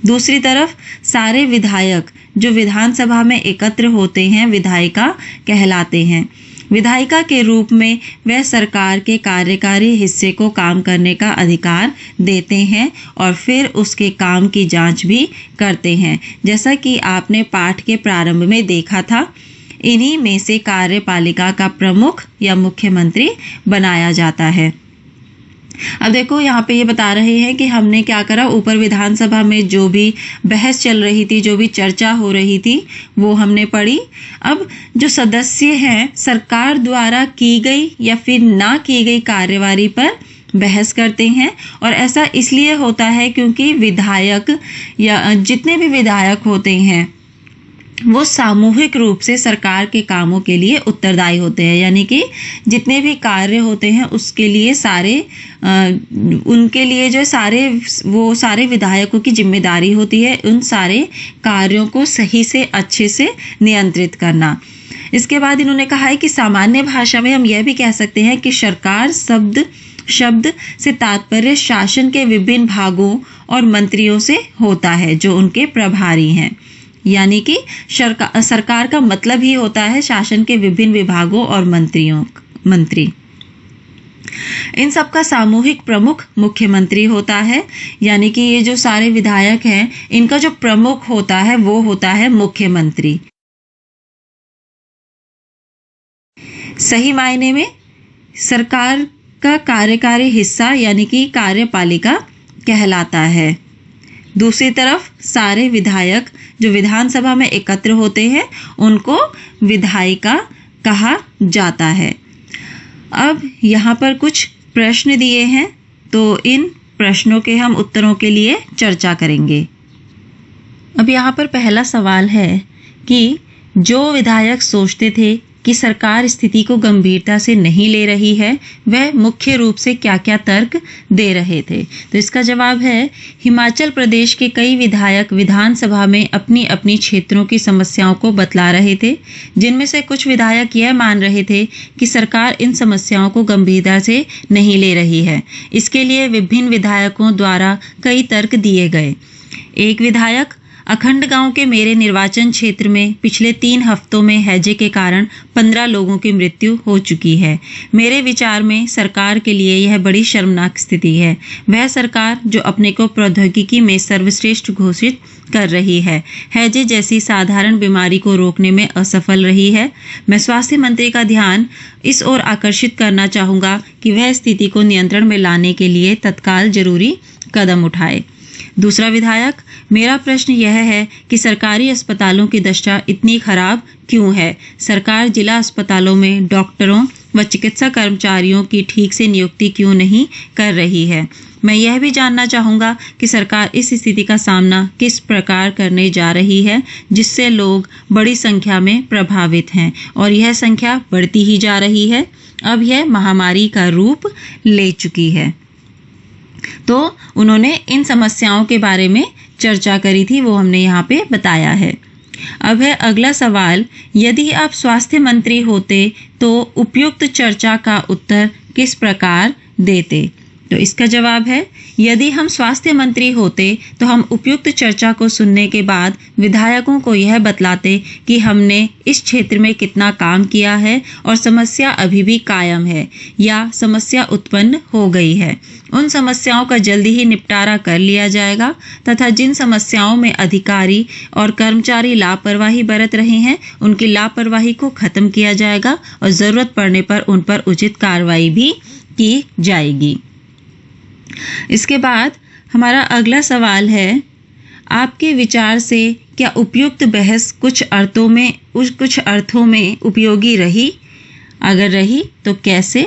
दूसरी तरफ सारे विधायक जो विधानसभा में एकत्र होते हैं विधायिका कहलाते हैं। विधायिका के रूप में वह सरकार के कार्यकारी हिस्से को काम करने का अधिकार देते हैं और फिर उसके काम की जांच भी करते हैं। जैसा कि आपने पाठ के प्रारंभ में देखा था, इन्हीं में से कार्यपालिका का प्रमुख या मुख्यमंत्री बनाया जाता है। अब देखो यहाँ पे ये बता रहे हैं कि हमने क्या करा, ऊपर विधानसभा में जो भी बहस चल रही थी, जो भी चर्चा हो रही थी, वो हमने पढ़ी। अब जो सदस्य हैं सरकार द्वारा की गई या फिर ना की गई कार्यवाही पर बहस करते हैं, और ऐसा इसलिए होता है क्योंकि विधायक या जितने भी विधायक होते हैं वो सामूहिक रूप से सरकार के कामों के लिए उत्तरदायी होते हैं। यानी कि जितने भी कार्य होते हैं उसके लिए उनके लिए जो सारे विधायकों की जिम्मेदारी होती है उन सारे कार्यों को सही से अच्छे से नियंत्रित करना। इसके बाद इन्होंने कहा है कि सामान्य भाषा में हम यह भी कह सकते हैं कि सरकार शब्द से तात्पर्य शासन के विभिन्न भागों और मंत्रियों से होता है जो उनके प्रभारी हैं। यानी कि सरकार का मतलब ही होता है शासन के विभिन्न विभागों और मंत्री। इन सब का सामूहिक प्रमुख मुख्यमंत्री होता है। यानी कि ये जो सारे विधायक हैं इनका जो प्रमुख होता है वो होता है मुख्यमंत्री। सही मायने में सरकार का कार्यकारी हिस्सा यानी कि कार्यपालिका कहलाता है। दूसरी तरफ सारे विधायक जो विधानसभा में एकत्र होते हैं उनको विधायिका कहा जाता है। अब यहाँ पर कुछ प्रश्न दिए हैं तो इन प्रश्नों के हम उत्तरों के लिए चर्चा करेंगे। अब यहाँ पर पहला सवाल है कि जो विधायक सोचते थे कि सरकार स्थिति को गंभीरता से नहीं ले रही है वह मुख्य रूप से क्या क्या तर्क दे रहे थे। तो इसका जवाब है हिमाचल प्रदेश के कई विधायक विधानसभा में अपनी अपनी क्षेत्रों की समस्याओं को बतला रहे थे, जिनमें से कुछ विधायक यह मान रहे थे कि सरकार इन समस्याओं को गंभीरता से नहीं ले रही है। इसके लिए विभिन्न विधायकों द्वारा कई तर्क दिए गए। एक विधायक अखंड गांव के मेरे निर्वाचन क्षेत्र में पिछले 3 हफ्तों में हैजे के कारण 15 लोगों की मृत्यु हो चुकी है। मेरे विचार में सरकार के लिए यह बड़ी शर्मनाक स्थिति है। वह सरकार जो अपने को प्रौद्योगिकी में सर्वश्रेष्ठ घोषित कर रही है, हैजे जैसी साधारण बीमारी को रोकने में असफल रही है। मैं स्वास्थ्य मंत्री का ध्यान इस ओर आकर्षित करना चाहूँगा कि वह स्थिति को नियंत्रण में लाने के लिए तत्काल जरूरी कदम उठाए। दूसरा विधायक, मेरा प्रश्न यह है कि सरकारी अस्पतालों की दशा इतनी खराब क्यों है? सरकार जिला अस्पतालों में डॉक्टरों व चिकित्सा कर्मचारियों की ठीक से नियुक्ति क्यों नहीं कर रही है? मैं यह भी जानना चाहूँगा कि सरकार इस स्थिति का सामना किस प्रकार करने जा रही है जिससे लोग बड़ी संख्या में प्रभावित हैं और यह संख्या बढ़ती ही जा रही है। अब यह महामारी का रूप ले चुकी है। तो उन्होंने इन समस्याओं के बारे में चर्चा करी थी, वो हमने यहाँ पे बताया है। अब है अगला सवाल, यदि आप स्वास्थ्य मंत्री होते तो उपयुक्त चर्चा का उत्तर किस प्रकार देते? तो इसका जवाब है, यदि हम स्वास्थ्य मंत्री होते तो हम उपयुक्त चर्चा को सुनने के बाद विधायकों को यह बतलाते कि हमने इस क्षेत्र में कितना काम किया है और समस्या अभी भी कायम है या समस्या उत्पन्न हो गई है। उन समस्याओं का जल्दी ही निपटारा कर लिया जाएगा तथा जिन समस्याओं में अधिकारी और कर्मचारी लापरवाही बरत रहे हैं उनकी लापरवाही को खत्म किया जाएगा और जरूरत पड़ने पर उन पर उचित कार्रवाई भी की जाएगी। इसके बाद हमारा अगला सवाल है, आपके विचार से क्या उपयुक्त बहस कुछ अर्थों में उपयोगी रही? अगर रही तो कैसे?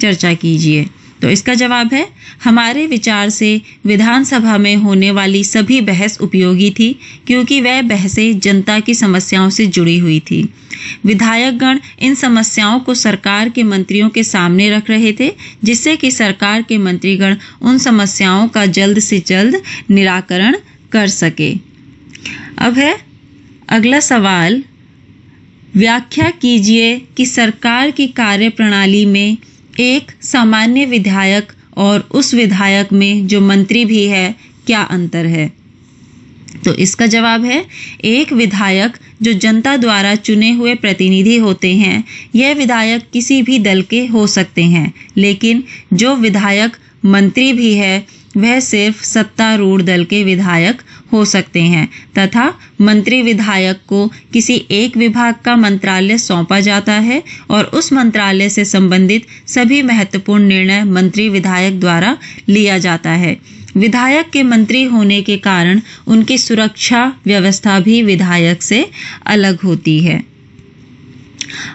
चर्चा कीजिए। तो इसका जवाब है, हमारे विचार से विधानसभा में होने वाली सभी बहस उपयोगी थी क्योंकि वह बहसें जनता की समस्याओं से जुड़ी हुई थी। विधायकगण इन समस्याओं को सरकार के मंत्रियों के सामने रख रहे थे जिससे कि सरकार के मंत्रीगण उन समस्याओं का जल्द से जल्द निराकरण कर सके। अब है अगला सवाल, व्याख्या कीजिए कि सरकार की कार्यप्रणाली में एक सामान्य विधायक और उस विधायक में जो मंत्री भी है क्या अंतर है। तो इसका जवाब है, एक विधायक जो जनता द्वारा चुने हुए प्रतिनिधि होते हैं, यह विधायक किसी भी दल के हो सकते हैं, लेकिन जो विधायक मंत्री भी है वह सिर्फ सत्तारूढ़ दल के विधायक हो सकते हैं तथा मंत्री विधायक को किसी एक विभाग का मंत्रालय सौंपा जाता है और उस मंत्रालय से संबंधित सभी महत्वपूर्ण निर्णय मंत्री विधायक द्वारा लिया जाता है। विधायक के मंत्री होने के कारण उनकी सुरक्षा व्यवस्था भी विधायक से अलग होती है।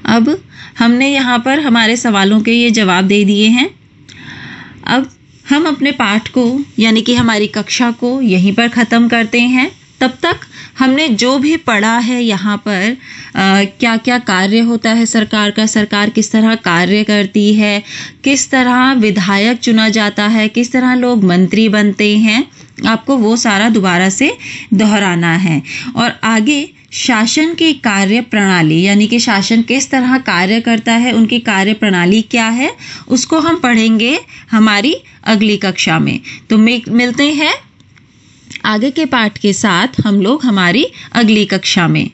अब हमने यहाँ पर हमारे सवालों के ये जवाब दे दिए हैं। अब हम अपने पाठ को यानी कि हमारी कक्षा को यहीं पर ख़त्म करते हैं। तब तक हमने जो भी पढ़ा है यहाँ पर क्या क्या कार्य होता है सरकार का, सरकार किस तरह कार्य करती है, किस तरह विधायक चुना जाता है, किस तरह लोग मंत्री बनते हैं, आपको वो सारा दोबारा से दोहराना है। और आगे शासन की कार्य प्रणाली यानी कि शासन किस तरह कार्य करता है, उनकी कार्य प्रणाली क्या है, उसको हम पढ़ेंगे हमारी अगली कक्षा में। तो मिलते हैं आगे के पाठ के साथ हम लोग हमारी अगली कक्षा में।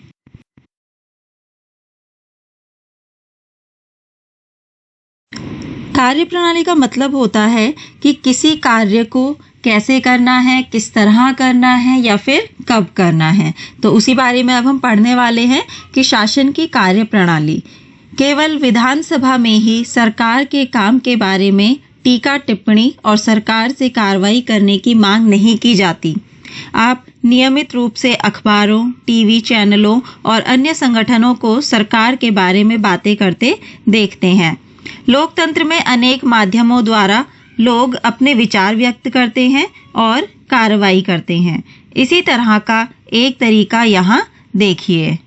कार्यप्रणाली का मतलब होता है कि किसी कार्य को कैसे करना है, किस तरह करना है या फिर कब करना है। तो उसी बारे में अब हम पढ़ने वाले हैं कि शासन की कार्यप्रणाली। केवल विधानसभा में ही सरकार के काम के बारे में टीका टिप्पणी और सरकार से कार्रवाई करने की मांग नहीं की जाती। आप नियमित रूप से अखबारों, टीवी चैनलों और अन्य संगठनों को सरकार के बारे में बातें करते देखते हैं। लोकतंत्र में अनेक माध्यमों द्वारा लोग अपने विचार व्यक्त करते हैं और कार्रवाई करते हैं। इसी तरह का एक तरीका यहाँ देखिए।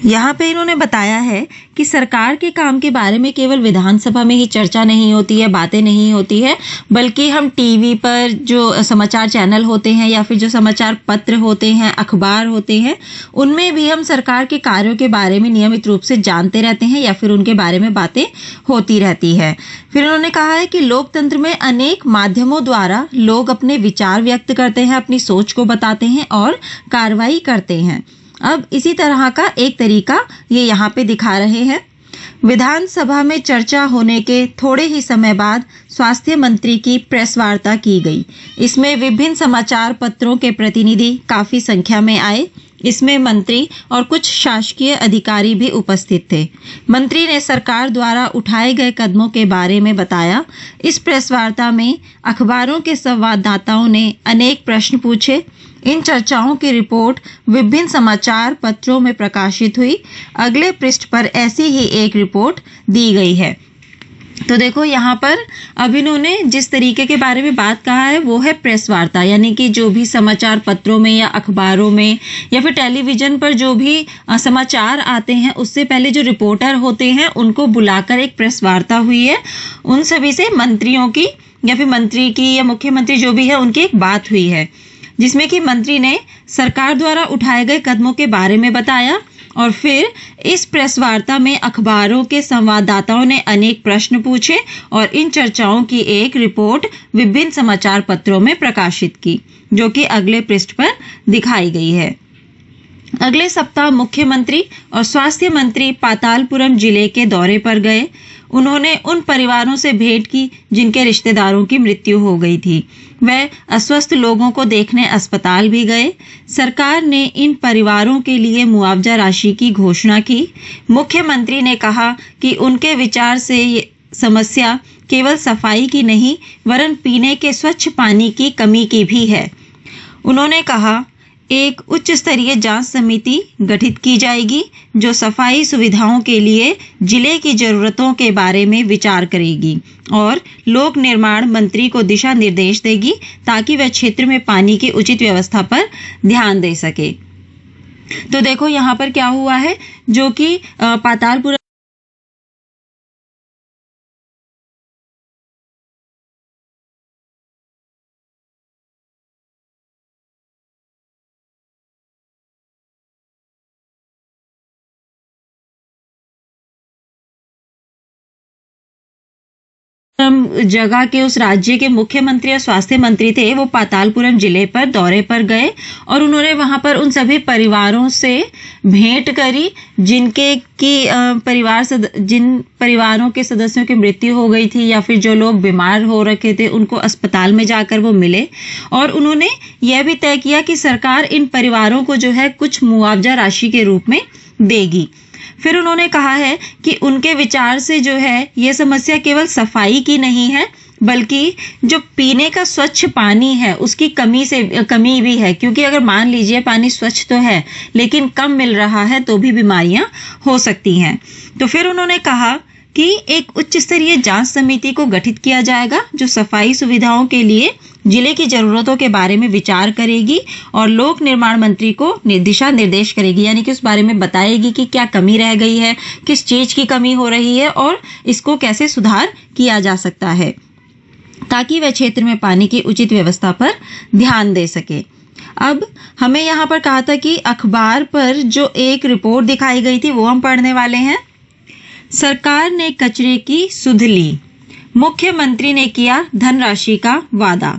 यहाँ पे इन्होंने बताया है कि सरकार के काम के बारे में केवल विधानसभा में ही चर्चा नहीं होती है, बातें नहीं होती है, बल्कि हम टीवी पर जो समाचार चैनल होते हैं या फिर जो समाचार पत्र होते हैं, अखबार होते हैं, उनमें भी हम सरकार के कार्यों के बारे में नियमित रूप से जानते रहते हैं या फिर उनके बारे में बातें होती रहती है। फिर उन्होंने कहा है कि लोकतंत्र में अनेक माध्यमों द्वारा लोग अपने विचार व्यक्त करते हैं, अपनी सोच को बताते हैं और कार्रवाई करते हैं। अब इसी तरह का एक तरीका ये यहाँ पे दिखा रहे हैं। विधानसभा में चर्चा होने के थोड़े ही समय बाद स्वास्थ्य मंत्री की प्रेस वार्ता की गई। इसमें विभिन्न समाचार पत्रों के प्रतिनिधि काफी संख्या में आए। इसमें मंत्री और कुछ शासकीय अधिकारी भी उपस्थित थे। मंत्री ने सरकार द्वारा उठाए गए कदमों के बारे में बताया। इस प्रेस वार्ता में अखबारों के संवाददाताओं ने अनेक प्रश्न पूछे। इन चर्चाओं की रिपोर्ट विभिन्न समाचार पत्रों में प्रकाशित हुई। अगले पृष्ठ पर ऐसी ही एक रिपोर्ट दी गई है। तो देखो यहाँ पर अब इन्होंने जिस तरीके के बारे में बात कहा है वो है प्रेस वार्ता, यानी कि जो भी समाचार पत्रों में या अखबारों में या फिर टेलीविजन पर जो भी समाचार आते हैं उससे पहले जो रिपोर्टर होते हैं उनको बुलाकर एक प्रेस वार्ता हुई है। उन सभी से मंत्रियों की या फिर मंत्री की या मुख्यमंत्री जो भी है उनकी एक बात हुई है, जिसमें कि मंत्री ने सरकार द्वारा उठाए गए कदमों के बारे में बताया। और फिर इस प्रेस वार्ता में अखबारों के संवाददाताओं ने अनेक प्रश्न पूछे और इन चर्चाओं की एक रिपोर्ट विभिन्न समाचार पत्रों में प्रकाशित की, जो कि अगले पृष्ठ पर दिखाई गई है। अगले सप्ताह मुख्यमंत्री और स्वास्थ्य मंत्री पातालपुरम जिले के दौरे पर गए। उन्होंने उन परिवारों से भेंट की जिनके रिश्तेदारों की मृत्यु हो गई थी। वह अस्वस्थ लोगों को देखने अस्पताल भी गए। सरकार ने इन परिवारों के लिए मुआवजा राशि की घोषणा की। मुख्यमंत्री ने कहा कि उनके विचार से ये समस्या केवल सफाई की नहीं वरन पीने के स्वच्छ पानी की कमी की भी है। उन्होंने कहा एक उच्च स्तरीय जांच समिति गठित की जाएगी जो सफाई सुविधाओं के लिए जिले की जरूरतों के बारे में विचार करेगी और लोक निर्माण मंत्री को दिशा निर्देश देगी ताकि वह क्षेत्र में पानी की उचित व्यवस्था पर ध्यान दे सके। तो देखो यहाँ पर क्या हुआ है, जो कि पातालपुर जगह के उस राज्य के मुख्यमंत्री और स्वास्थ्य मंत्री थे, वो पातालपुरम जिले पर दौरे पर गए और उन्होंने वहां पर उन सभी परिवारों से भेंट करी जिनके जिन परिवारों के सदस्यों की मृत्यु हो गई थी या फिर जो लोग बीमार हो रखे थे उनको अस्पताल में जाकर वो मिले। और उन्होंने यह भी तय किया कि सरकार इन परिवारों को जो है कुछ मुआवजा राशि के रूप में देगी। फिर उन्होंने कहा है कि उनके विचार से जो है ये समस्या केवल सफाई की नहीं है बल्कि जो पीने का स्वच्छ पानी है उसकी कमी भी है, क्योंकि अगर मान लीजिए पानी स्वच्छ तो है लेकिन कम मिल रहा है तो भी बीमारियां हो सकती हैं। तो फिर उन्होंने कहा कि एक उच्च स्तरीय जांच समिति को गठित किया जाएगा जो सफाई सुविधाओं के लिए जिले की जरूरतों के बारे में विचार करेगी और लोक निर्माण मंत्री को दिशा निर्देश करेगी, यानी कि उस बारे में बताएगी कि क्या कमी रह गई है, किस चीज की कमी हो रही है और इसको कैसे सुधार किया जा सकता है ताकि वह क्षेत्र में पानी की उचित व्यवस्था पर ध्यान दे सके। अब हमें यहाँ पर कहा था कि अखबार पर जो एक रिपोर्ट दिखाई गई थी वो हम पढ़ने वाले हैं। सरकार ने कचरे की सुध ली, मुख्यमंत्री ने किया धनराशि का वादा।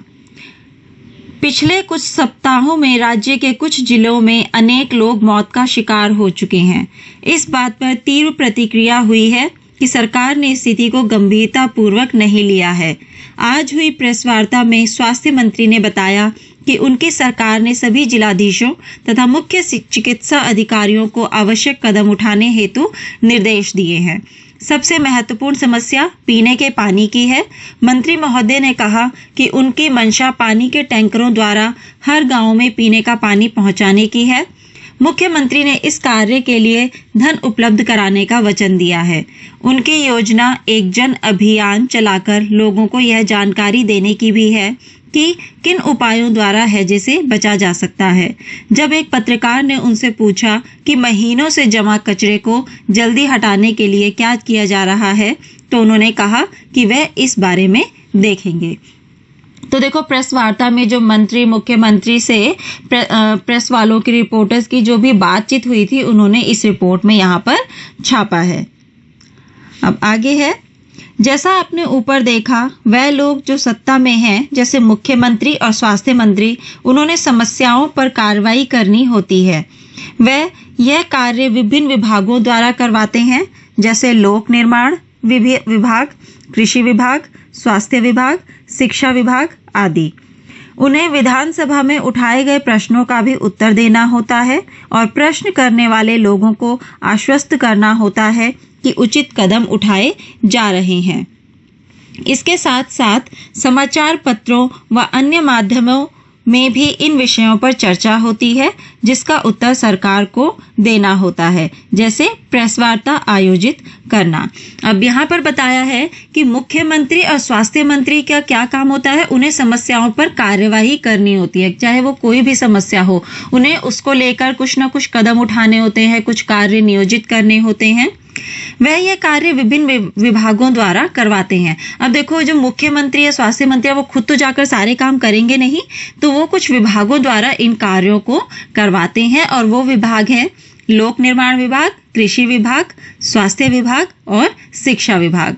पिछले कुछ सप्ताहों में राज्य के कुछ जिलों में अनेक लोग मौत का शिकार हो चुके हैं। इस बात पर तीव्र प्रतिक्रिया हुई है कि सरकार ने स्थिति को गंभीरता पूर्वक नहीं लिया है। आज हुई प्रेस वार्ता में स्वास्थ्य मंत्री ने बताया कि उनकी सरकार ने सभी जिलाधीशों तथा मुख्य चिकित्सा अधिकारियों को आवश्यक कदम उठाने हेतु निर्देश दिए हैं। सबसे महत्वपूर्ण समस्या पीने के पानी की है। मंत्री महोदय ने कहा कि उनकी मंशा पानी के टैंकरों द्वारा हर गांव में पीने का पानी पहुंचाने की है। मुख्यमंत्री ने इस कार्य के लिए धन उपलब्ध कराने का वचन दिया है। उनकी योजना एक जन अभियान चलाकर लोगों को यह जानकारी देने की भी है कि किन उपायों द्वारा हैजे से बचा जा सकता है। जब एक पत्रकार ने उनसे पूछा कि महीनों से जमा कचरे को जल्दी हटाने के लिए क्या किया जा रहा है तो उन्होंने कहा कि वह इस बारे में देखेंगे। तो देखो, प्रेस वार्ता में जो मंत्री मुख्यमंत्री से प्रेस वालों की रिपोर्टर्स की जो भी बातचीत हुई थी उन्होंने इस रिपोर्ट में यहाँ पर छापा है। अब आगे है, जैसा आपने ऊपर देखा वह लोग जो सत्ता में हैं जैसे मुख्यमंत्री और स्वास्थ्य मंत्री, उन्होंने समस्याओं पर कार्रवाई करनी होती है। वह यह कार्य विभिन्न विभागों द्वारा करवाते हैं जैसे लोक निर्माण विभाग, कृषि विभाग, स्वास्थ्य विभाग, शिक्षा विभाग आदि। उन्हें विधानसभा में उठाए गए प्रश्नों का भी उत्तर देना होता है और प्रश्न करने वाले लोगों को आश्वस्त करना होता है कि उचित कदम उठाए जा रहे हैं। इसके साथ साथ समाचार पत्रों व अन्य माध्यमों में भी इन विषयों पर चर्चा होती है जिसका उत्तर सरकार को देना होता है, जैसे प्रेस वार्ता आयोजित करना। अब यहाँ पर बताया है कि मुख्यमंत्री और स्वास्थ्य मंत्री का क्या काम होता है, उन्हें समस्याओं पर कार्यवाही करनी होती है, चाहे वो कोई भी समस्या हो, उन्हें उसको लेकर कुछ ना कुछ कदम उठाने होते हैं, कुछ कार्य नियोजित करने होते हैं। वह यह कार्य विभिन्न विभागों द्वारा करवाते हैं। अब देखो, जो मुख्यमंत्री या स्वास्थ्य मंत्री वो खुद तो जाकर सारे काम करेंगे नहीं, तो वो कुछ विभागों द्वारा इन कार्यों को करवाते हैं और वो विभाग है लोक निर्माण विभाग, कृषि विभाग, स्वास्थ्य विभाग और शिक्षा विभाग।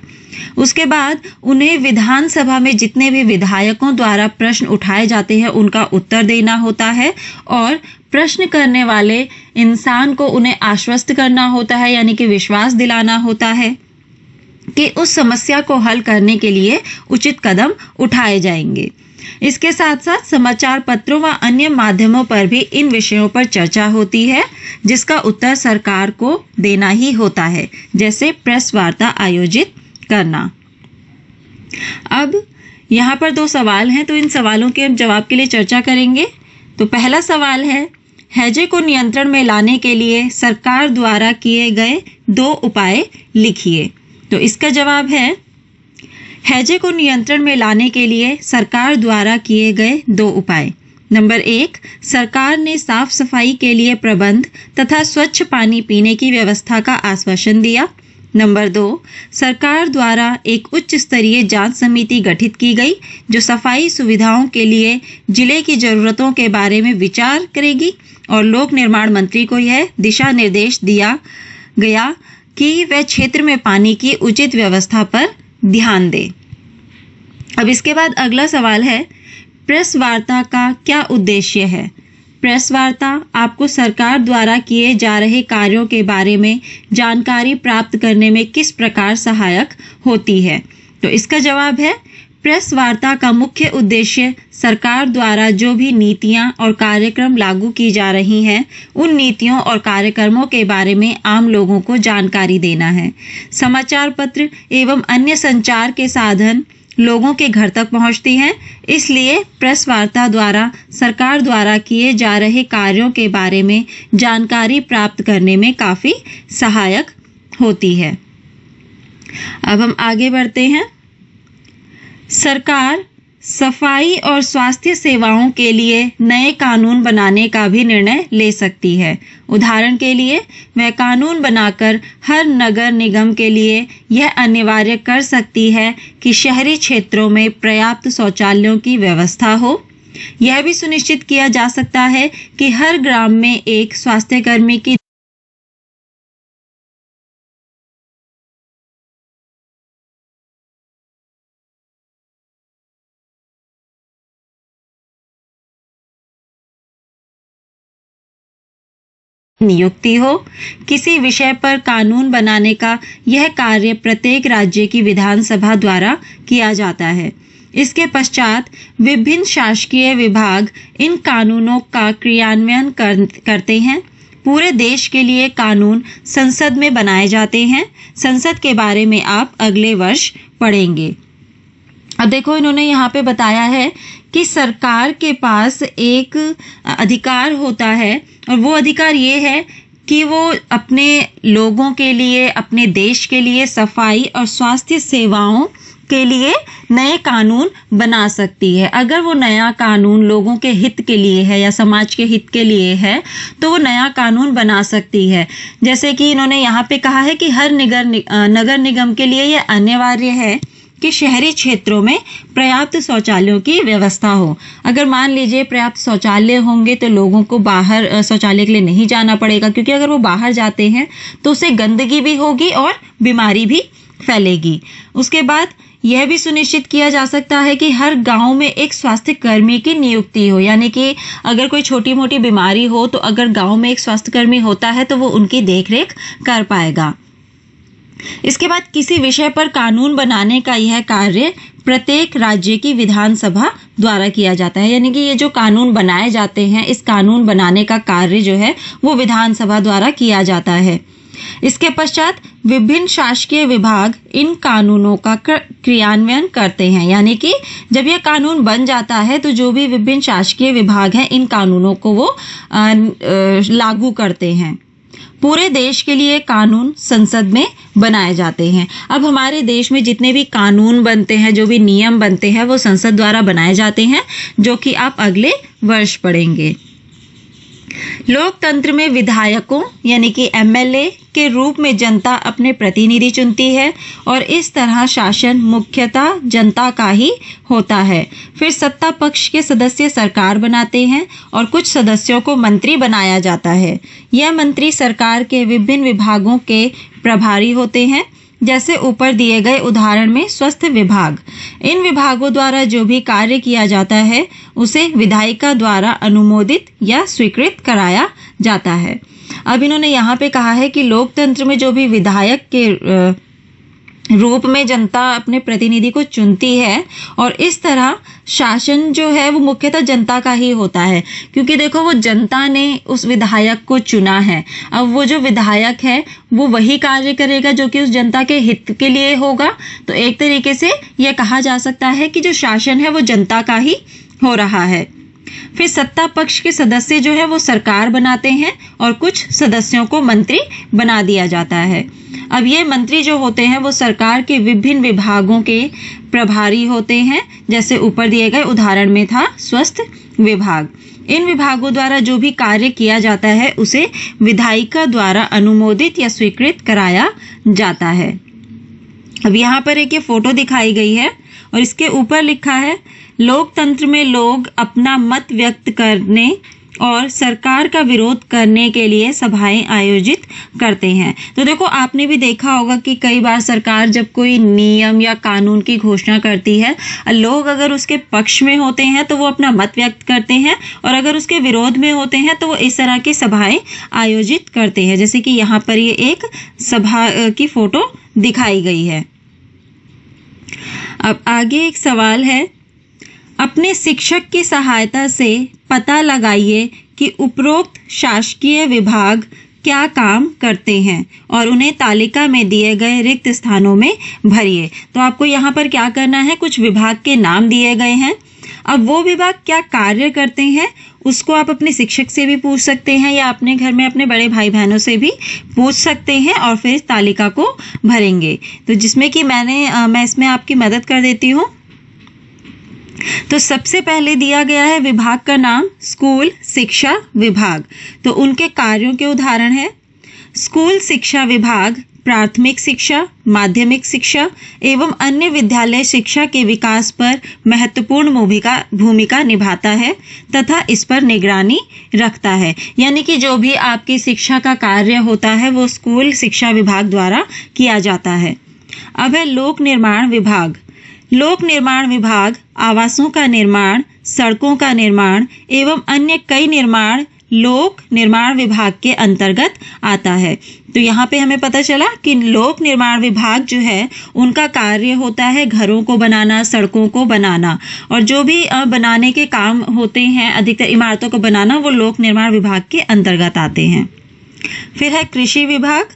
उसके बाद उन्हें विधानसभा में जितने भी विधायकों द्वारा प्रश्न उठाए जाते हैं उनका उत्तर देना होता है और प्रश्न करने वाले इंसान को उन्हें आश्वस्त करना होता है, यानी कि विश्वास दिलाना होता है कि उस समस्या को हल करने के लिए उचित कदम उठाए जाएंगे। इसके साथ साथ समाचार पत्रों व अन्य माध्यमों पर भी इन विषयों पर चर्चा होती है जिसका उत्तर सरकार को देना ही होता है, जैसे प्रेस वार्ता आयोजित करना। अब यहाँ पर 2 सवाल हैं, तो इन सवालों के हम जवाब के लिए चर्चा करेंगे। तो पहला सवाल है, हैजे को नियंत्रण में लाने के लिए सरकार द्वारा किए गए 2 उपाय लिखिए। तो इसका जवाब है, हैजे को नियंत्रण में लाने के लिए सरकार द्वारा किए गए 2 उपाय। नंबर 1, सरकार ने साफ सफाई के लिए प्रबंध तथा स्वच्छ पानी पीने की व्यवस्था का आश्वासन दिया। नंबर 2, सरकार द्वारा एक उच्च स्तरीय जांच समिति गठित की गई जो सफाई सुविधाओं के लिए जिले की जरूरतों के बारे में विचार करेगी और लोक निर्माण मंत्री को यह दिशा निर्देश दिया गया कि वह क्षेत्र में पानी की उचित व्यवस्था पर ध्यान दे। अब इसके बाद अगला सवाल है, प्रेस वार्ता का क्या उद्देश्य है? प्रेस वार्ता आपको सरकार द्वारा किए जा रहे कार्यों के बारे में जानकारी प्राप्त करने में किस प्रकार सहायक होती है? तो इसका जवाब है, प्रेस वार्ता का मुख्य उद्देश्य सरकार द्वारा जो भी नीतियां और कार्यक्रम लागू की जा रही हैं, उन नीतियों और कार्यक्रमों के बारे में आम लोगों को जानकारी देना है। समाचार पत्र एवं अन्य संचार के साधन लोगों के घर तक पहुंचती हैं, इसलिए प्रेस वार्ता द्वारा सरकार द्वारा किए जा रहे कार्यों के बारे में जानकारी प्राप्त करने में काफी सहायक होती है। अब हम आगे बढ़ते हैं। सरकार सफाई और स्वास्थ्य सेवाओं के लिए नए कानून बनाने का भी निर्णय ले सकती है। उदाहरण के लिए वह कानून बनाकर हर नगर निगम के लिए यह अनिवार्य कर सकती है कि शहरी क्षेत्रों में पर्याप्त शौचालयों की व्यवस्था हो। यह भी सुनिश्चित किया जा सकता है कि हर ग्राम में एक स्वास्थ्यकर्मी की नियुक्ति हो। किसी विषय पर कानून बनाने का यह कार्य प्रत्येक राज्य की विधानसभा द्वारा किया जाता है। इसके पश्चात विभिन्न शासकीय विभाग इन कानूनों का क्रियान्वयन करते हैं। पूरे देश के लिए कानून संसद में बनाए जाते हैं। संसद के बारे में आप अगले वर्ष पढ़ेंगे। अब देखो, इन्होंने यहाँ पे बताया है कि सरकार के पास एक अधिकार होता है और वो अधिकार ये है कि वो अपने लोगों के लिए, अपने देश के लिए सफाई और स्वास्थ्य सेवाओं के लिए नए कानून बना सकती है। अगर वो नया कानून लोगों के हित के लिए है या समाज के हित के लिए है तो वो नया कानून बना सकती है। जैसे कि इन्होंने यहाँ पे कहा है कि हर नगर निगम के लिए यह अनिवार्य है कि शहरी क्षेत्रों में पर्याप्त शौचालयों की व्यवस्था हो। अगर मान लीजिए पर्याप्त शौचालय होंगे तो लोगों को बाहर शौचालय के लिए नहीं जाना पड़ेगा, क्योंकि अगर वो बाहर जाते हैं तो उससे गंदगी भी होगी और बीमारी भी फैलेगी। उसके बाद यह भी सुनिश्चित किया जा सकता है कि हर गांव में एक स्वास्थ्य कर्मी की नियुक्ति हो, यानी कि अगर कोई छोटी मोटी बीमारी हो तो अगर गांव में एक स्वास्थ्य कर्मी होता है तो वो उनकी देखरेख कर पाएगा। इसके बाद किसी विषय पर कानून बनाने का यह कार्य प्रत्येक राज्य की विधानसभा द्वारा किया जाता है, यानी कि ये जो कानून बनाए जाते हैं, इस कानून बनाने का कार्य जो है वो विधानसभा द्वारा किया जाता है। इसके पश्चात विभिन्न शासकीय विभाग इन कानूनों का क्रियान्वयन करते हैं, यानी कि जब यह कानून बन जाता है तो जो भी विभिन्न शासकीय विभाग हैं इन कानूनों को वो लागू करते हैं। पूरे देश के लिए कानून संसद में बनाए जाते हैं। अब हमारे देश में जितने भी कानून बनते हैं, जो भी नियम बनते हैं, वो संसद द्वारा बनाए जाते हैं, जो कि आप अगले वर्ष पढ़ेंगे। लोकतंत्र में विधायकों यानी कि एमएलए के रूप में जनता अपने प्रतिनिधि चुनती है और इस तरह शासन मुख्यतः जनता का ही होता है। फिर सत्ता पक्ष के सदस्य सरकार बनाते हैं और कुछ सदस्यों को मंत्री बनाया जाता है। यह मंत्री सरकार के विभिन्न विभागों के प्रभारी होते हैं। जैसे ऊपर दिए गए उदाहरण में स्वास्थ्य विभाग, इन विभागों द्वारा जो भी कार्य किया जाता है उसे विधायिका द्वारा अनुमोदित या स्वीकृत कराया जाता है। अब इन्होंने यहाँ पे कहा है कि लोकतंत्र में जो भी विधायक के रूप में जनता अपने प्रतिनिधि को चुनती है और इस तरह शासन जो है वो मुख्यतः जनता का ही होता है, क्योंकि देखो वो जनता ने उस विधायक को चुना है। अब वो जो विधायक है वो वही कार्य करेगा जो कि उस जनता के हित के लिए होगा। तो एक तरीके से यह कहा जा सकता है कि जो शासन है वो जनता का ही हो रहा है। फिर सत्ता पक्ष के सदस्य जो है वो सरकार बनाते हैं और कुछ सदस्यों को मंत्री बना दिया जाता है। अब ये मंत्री जो होते हैं वो सरकार के विभिन्न विभागों के प्रभारी होते हैं। जैसे ऊपर दिए गए उदाहरण में था स्वास्थ्य विभाग। इन विभागों द्वारा जो भी कार्य किया जाता है उसे विधायिका द्वारा अनुमोदित या स्वीकृत कराया जाता है। अब यहाँ पर एक ये फोटो दिखाई गई है और इसके ऊपर लिखा है, लोकतंत्र में लोग अपना मत व्यक्त करने और सरकार का विरोध करने के लिए सभाएं आयोजित करते हैं। तो देखो आपने भी देखा होगा कि कई बार सरकार जब कोई नियम या कानून की घोषणा करती है, लोग अगर उसके पक्ष में होते हैं तो वो अपना मत व्यक्त करते हैं, और अगर उसके विरोध में होते हैं तो वो इस तरह की सभाएं आयोजित करते हैं। जैसे कि यहाँ पर ये एक सभा की फोटो दिखाई गई है। अब आगे एक सवाल है, अपने शिक्षक की सहायता से पता लगाइए कि उपरोक्त शासकीय विभाग क्या काम करते हैं और उन्हें तालिका में दिए गए रिक्त स्थानों में भरिए। तो आपको यहाँ पर क्या करना है, कुछ विभाग के नाम दिए गए हैं। अब वो विभाग क्या कार्य करते हैं उसको आप अपने शिक्षक से भी पूछ सकते हैं या अपने घर में अपने बड़े भाई बहनों से भी पूछ सकते हैं, और फिर इस तालिका को भरेंगे। तो जिसमें कि मैं इसमें आपकी मदद कर देती हूँ। तो सबसे पहले दिया गया है विभाग का नाम स्कूल शिक्षा विभाग। तो उनके कार्यों के उदाहरण है, स्कूल शिक्षा विभाग प्राथमिक शिक्षा, माध्यमिक शिक्षा एवं अन्य विद्यालय शिक्षा के विकास पर महत्वपूर्ण भूमिका निभाता है तथा इस पर निगरानी रखता है। यानी कि जो भी आपकी शिक्षा का कार्य होता है वो स्कूल शिक्षा विभाग द्वारा किया जाता है। अब है लोक निर्माण विभाग। लोक निर्माण विभाग आवासों का निर्माण, सड़कों का निर्माण एवं अन्य कई निर्माण लोक निर्माण विभाग के अंतर्गत आता है। तो यहाँ पे हमें पता चला कि लोक निर्माण विभाग जो है उनका कार्य होता है घरों को बनाना, सड़कों को बनाना, और जो भी बनाने के काम होते हैं, अधिकतर इमारतों को बनाना, वो लोक निर्माण विभाग के अंतर्गत आते हैं। फिर है कृषि विभाग।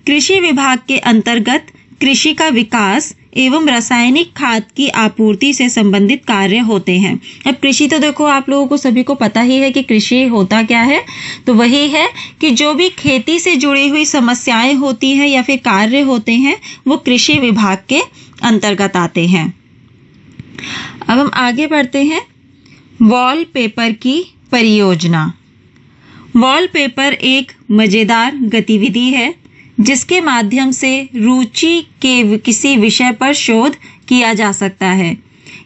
कृषि विभाग के अंतर्गत कृषि का विकास एवं रासायनिक खाद की आपूर्ति से संबंधित कार्य होते हैं। अब कृषि तो देखो आप लोगों को सभी को पता ही है कि कृषि होता क्या है। तो वही है कि जो भी खेती से जुड़ी हुई समस्याएं होती हैं या फिर कार्य होते हैं वो कृषि विभाग के अंतर्गत आते हैं। अब हम आगे बढ़ते हैं। वॉलपेपर की परियोजना। वॉलपेपर एक मजेदार गतिविधि है जिसके माध्यम से रुचि के किसी विषय पर शोध किया जा सकता है।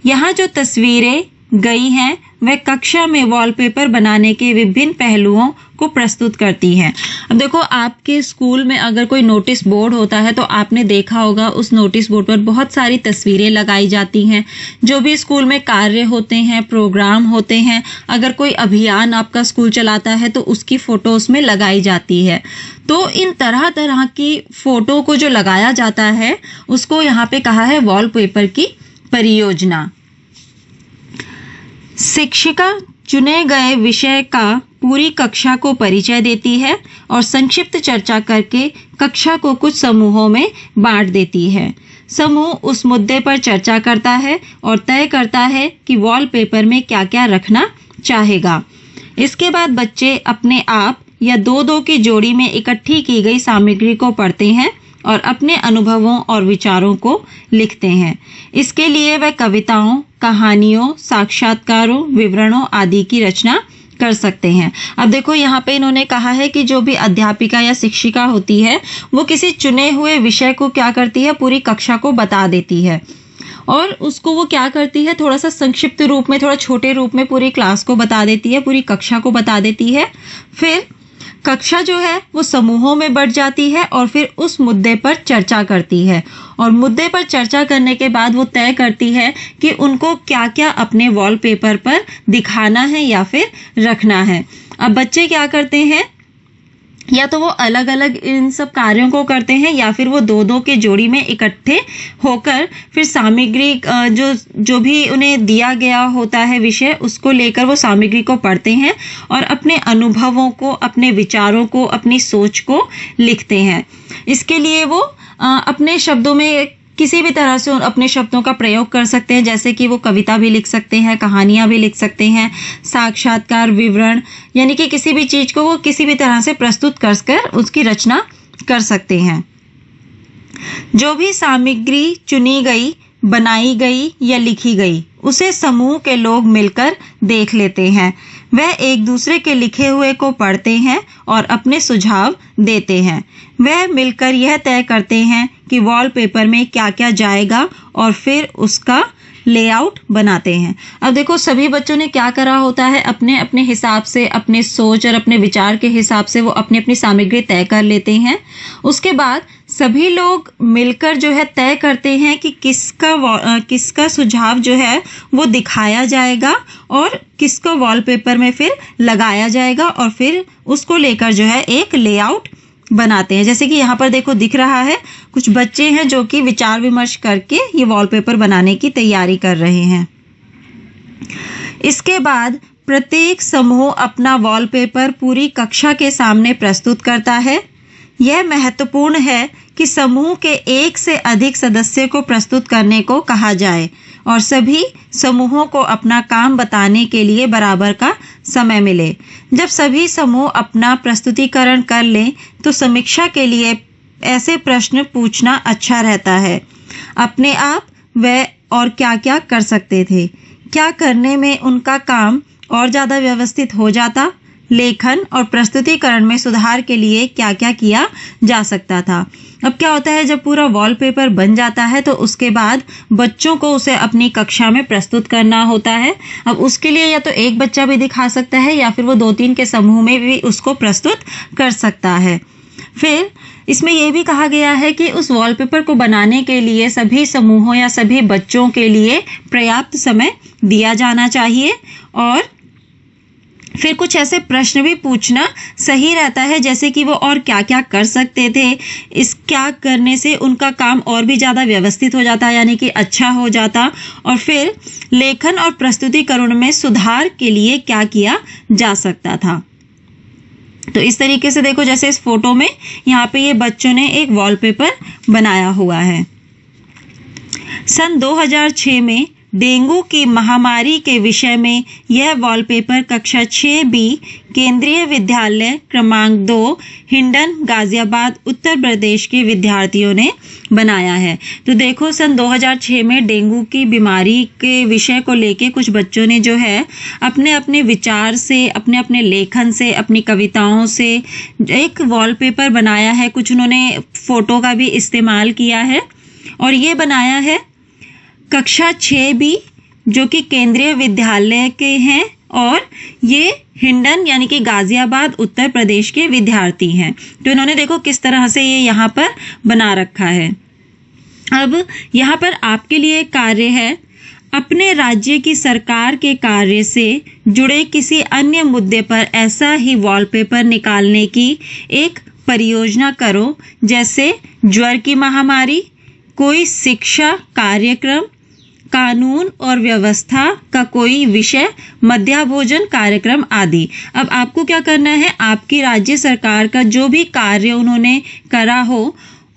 यहाँ जो तस्वीरें गई हैं वह कक्षा में वॉलपेपर बनाने के विभिन्न पहलुओं को प्रस्तुत करती हैं। अब देखो आपके स्कूल में अगर कोई नोटिस बोर्ड होता है तो आपने देखा होगा उस नोटिस बोर्ड पर बहुत सारी तस्वीरें लगाई जाती हैं। जो भी स्कूल में कार्य होते हैं, प्रोग्राम होते हैं, अगर कोई अभियान आपका स्कूल चलाता है तो उसकी फोटो उसमें लगाई जाती है। तो इन तरह तरह की फोटो को जो लगाया जाता है उसको यहाँ पे कहा है वॉलपेपर की परियोजना। शिक्षिका चुने गए विषय का पूरी कक्षा को परिचय देती है और संक्षिप्त चर्चा करके कक्षा को कुछ समूहों में बांट देती है। समूह उस मुद्दे पर चर्चा करता है और तय करता है कि वॉलपेपर में क्या क्या रखना चाहेगा। इसके बाद बच्चे अपने आप या दो की जोड़ी में इकट्ठी की गई सामग्री को पढ़ते हैं और अपने अनुभवों और विचारों को लिखते हैं। इसके लिए वह कविताओं, कहानियों, साक्षात्कारों, विवरणों आदि की रचना कर सकते हैं। अब देखो यहाँ पे इन्होंने कहा है कि जो भी अध्यापिका या शिक्षिका होती है वो किसी चुने हुए विषय को क्या करती है, पूरी कक्षा को बता देती है, और उसको वो क्या करती है, थोड़ा सा संक्षिप्त रूप में, थोड़ा छोटे रूप में पूरी क्लास को बता देती है, पूरी कक्षा को बता देती है। फिर कक्षा जो है वो समूहों में बढ़ जाती है और फिर उस मुद्दे पर चर्चा करती है, और मुद्दे पर चर्चा करने के बाद वो तय करती है कि उनको क्या क्या अपने वॉलपेपर पर दिखाना है या फिर रखना है। अब बच्चे क्या करते हैं, या तो वो अलग अलग इन सब कार्यों को करते हैं या फिर वो दो के जोड़ी में इकट्ठे होकर फिर सामग्री जो भी उन्हें दिया गया होता है विषय, उसको लेकर वो सामग्री को पढ़ते हैं और अपने अनुभवों को, अपने विचारों को, अपनी सोच को लिखते हैं। इसके लिए वो अपने शब्दों में किसी भी तरह से अपने शब्दों का प्रयोग कर सकते हैं, जैसे कि वो कविता भी लिख सकते हैं, कहानियां भी लिख सकते हैं, साक्षात्कार, विवरण, यानी कि किसी भी चीज को वो किसी भी तरह से प्रस्तुत कर उसकी रचना कर सकते हैं। जो भी सामग्री चुनी गई, बनाई गई या लिखी गई उसे समूह के लोग मिलकर देख लेते हैं। वह एक दूसरे के लिखे हुए को पढ़ते हैं और अपने सुझाव देते हैं। वह मिलकर यह तय करते हैं कि वॉलपेपर में क्या क्या जाएगा और फिर उसका लेआउट बनाते हैं। अब देखो सभी बच्चों ने क्या करा होता है, अपने अपने हिसाब से, अपने सोच और अपने विचार के हिसाब से वो अपनी अपनी सामग्री तय कर लेते हैं। उसके बाद सभी लोग मिलकर जो है तय करते हैं कि किसका सुझाव जो है वो दिखाया जाएगा और किसको वॉलपेपर में फिर लगाया जाएगा, और फिर उसको लेकर जो है एक लेआउट बनाते हैं। जैसे कि यहाँ पर देखो दिख रहा है, कुछ बच्चे हैं जो कि विचार विमर्श करके ये वॉलपेपर बनाने की तैयारी कर रहे हैं। इसके बाद प्रत्येक समूह अपना वॉलपेपर पूरी कक्षा के सामने प्रस्तुत करता है। यह महत्वपूर्ण है कि समूह के एक से अधिक सदस्य को प्रस्तुत करने को कहा जाए और सभी समूहों को अपना काम बताने के लिए बराबर का समय मिले। जब सभी समूह अपना प्रस्तुतिकरण कर लें तो समीक्षा के लिए ऐसे प्रश्न पूछना अच्छा रहता है। अपने आप वह और क्या क्या कर सकते थे, क्या करने में उनका काम और ज़्यादा व्यवस्थित हो जाता, लेखन और प्रस्तुतिकरण में सुधार के लिए क्या क्या किया जा सकता था। अब क्या होता है, जब पूरा वॉलपेपर बन जाता है तो उसके बाद बच्चों को उसे अपनी कक्षा में प्रस्तुत करना होता है। अब उसके लिए या तो एक बच्चा भी दिखा सकता है या फिर वो 2-3 के समूह में भी उसको प्रस्तुत कर सकता है। फिर इसमें यह भी कहा गया है कि उस वॉलपेपर को बनाने के लिए सभी समूहों या सभी बच्चों के लिए पर्याप्त समय दिया जाना चाहिए, और फिर कुछ ऐसे प्रश्न भी पूछना सही रहता है, जैसे कि वो और क्या क्या कर सकते थे, इस क्या करने से उनका काम और भी ज़्यादा व्यवस्थित हो जाता, यानी कि अच्छा हो जाता, और फिर लेखन और प्रस्तुतिकरण में सुधार के लिए क्या किया जा सकता था। तो इस तरीके से देखो, जैसे इस फोटो में यहाँ पे ये बच्चों ने एक वॉलपेपर बनाया हुआ है। सन 2006 में डेंगू की महामारी के विषय में यह वॉलपेपर कक्षा 6B केंद्रीय विद्यालय क्रमांक 2 हिंडन गाजियाबाद उत्तर प्रदेश के विद्यार्थियों ने बनाया है। तो देखो सन 2006 में डेंगू की बीमारी के विषय को लेके कुछ बच्चों ने जो है अपने अपने विचार से, अपने अपने लेखन से, अपनी कविताओं से एक वॉलपेपर बनाया है। कुछ उन्होंने फोटो का भी इस्तेमाल किया है, और ये बनाया है कक्षा 6B जो कि केंद्रीय विद्यालय के हैं, और ये हिंडन यानी कि गाजियाबाद उत्तर प्रदेश के विद्यार्थी हैं। तो इन्होंने देखो किस तरह से ये यहाँ पर बना रखा है। अब यहाँ पर आपके लिए कार्य है, अपने राज्य की सरकार के कार्य से जुड़े किसी अन्य मुद्दे पर ऐसा ही वॉलपेपर निकालने की एक परियोजना करो, जैसे ज्वर की महामारी, कोई शिक्षा कार्यक्रम, कानून और व्यवस्था का कोई विषय, मध्याह्न भोजन कार्यक्रम आदि। अब आपको क्या करना है, आपकी राज्य सरकार का जो भी कार्य उन्होंने करा हो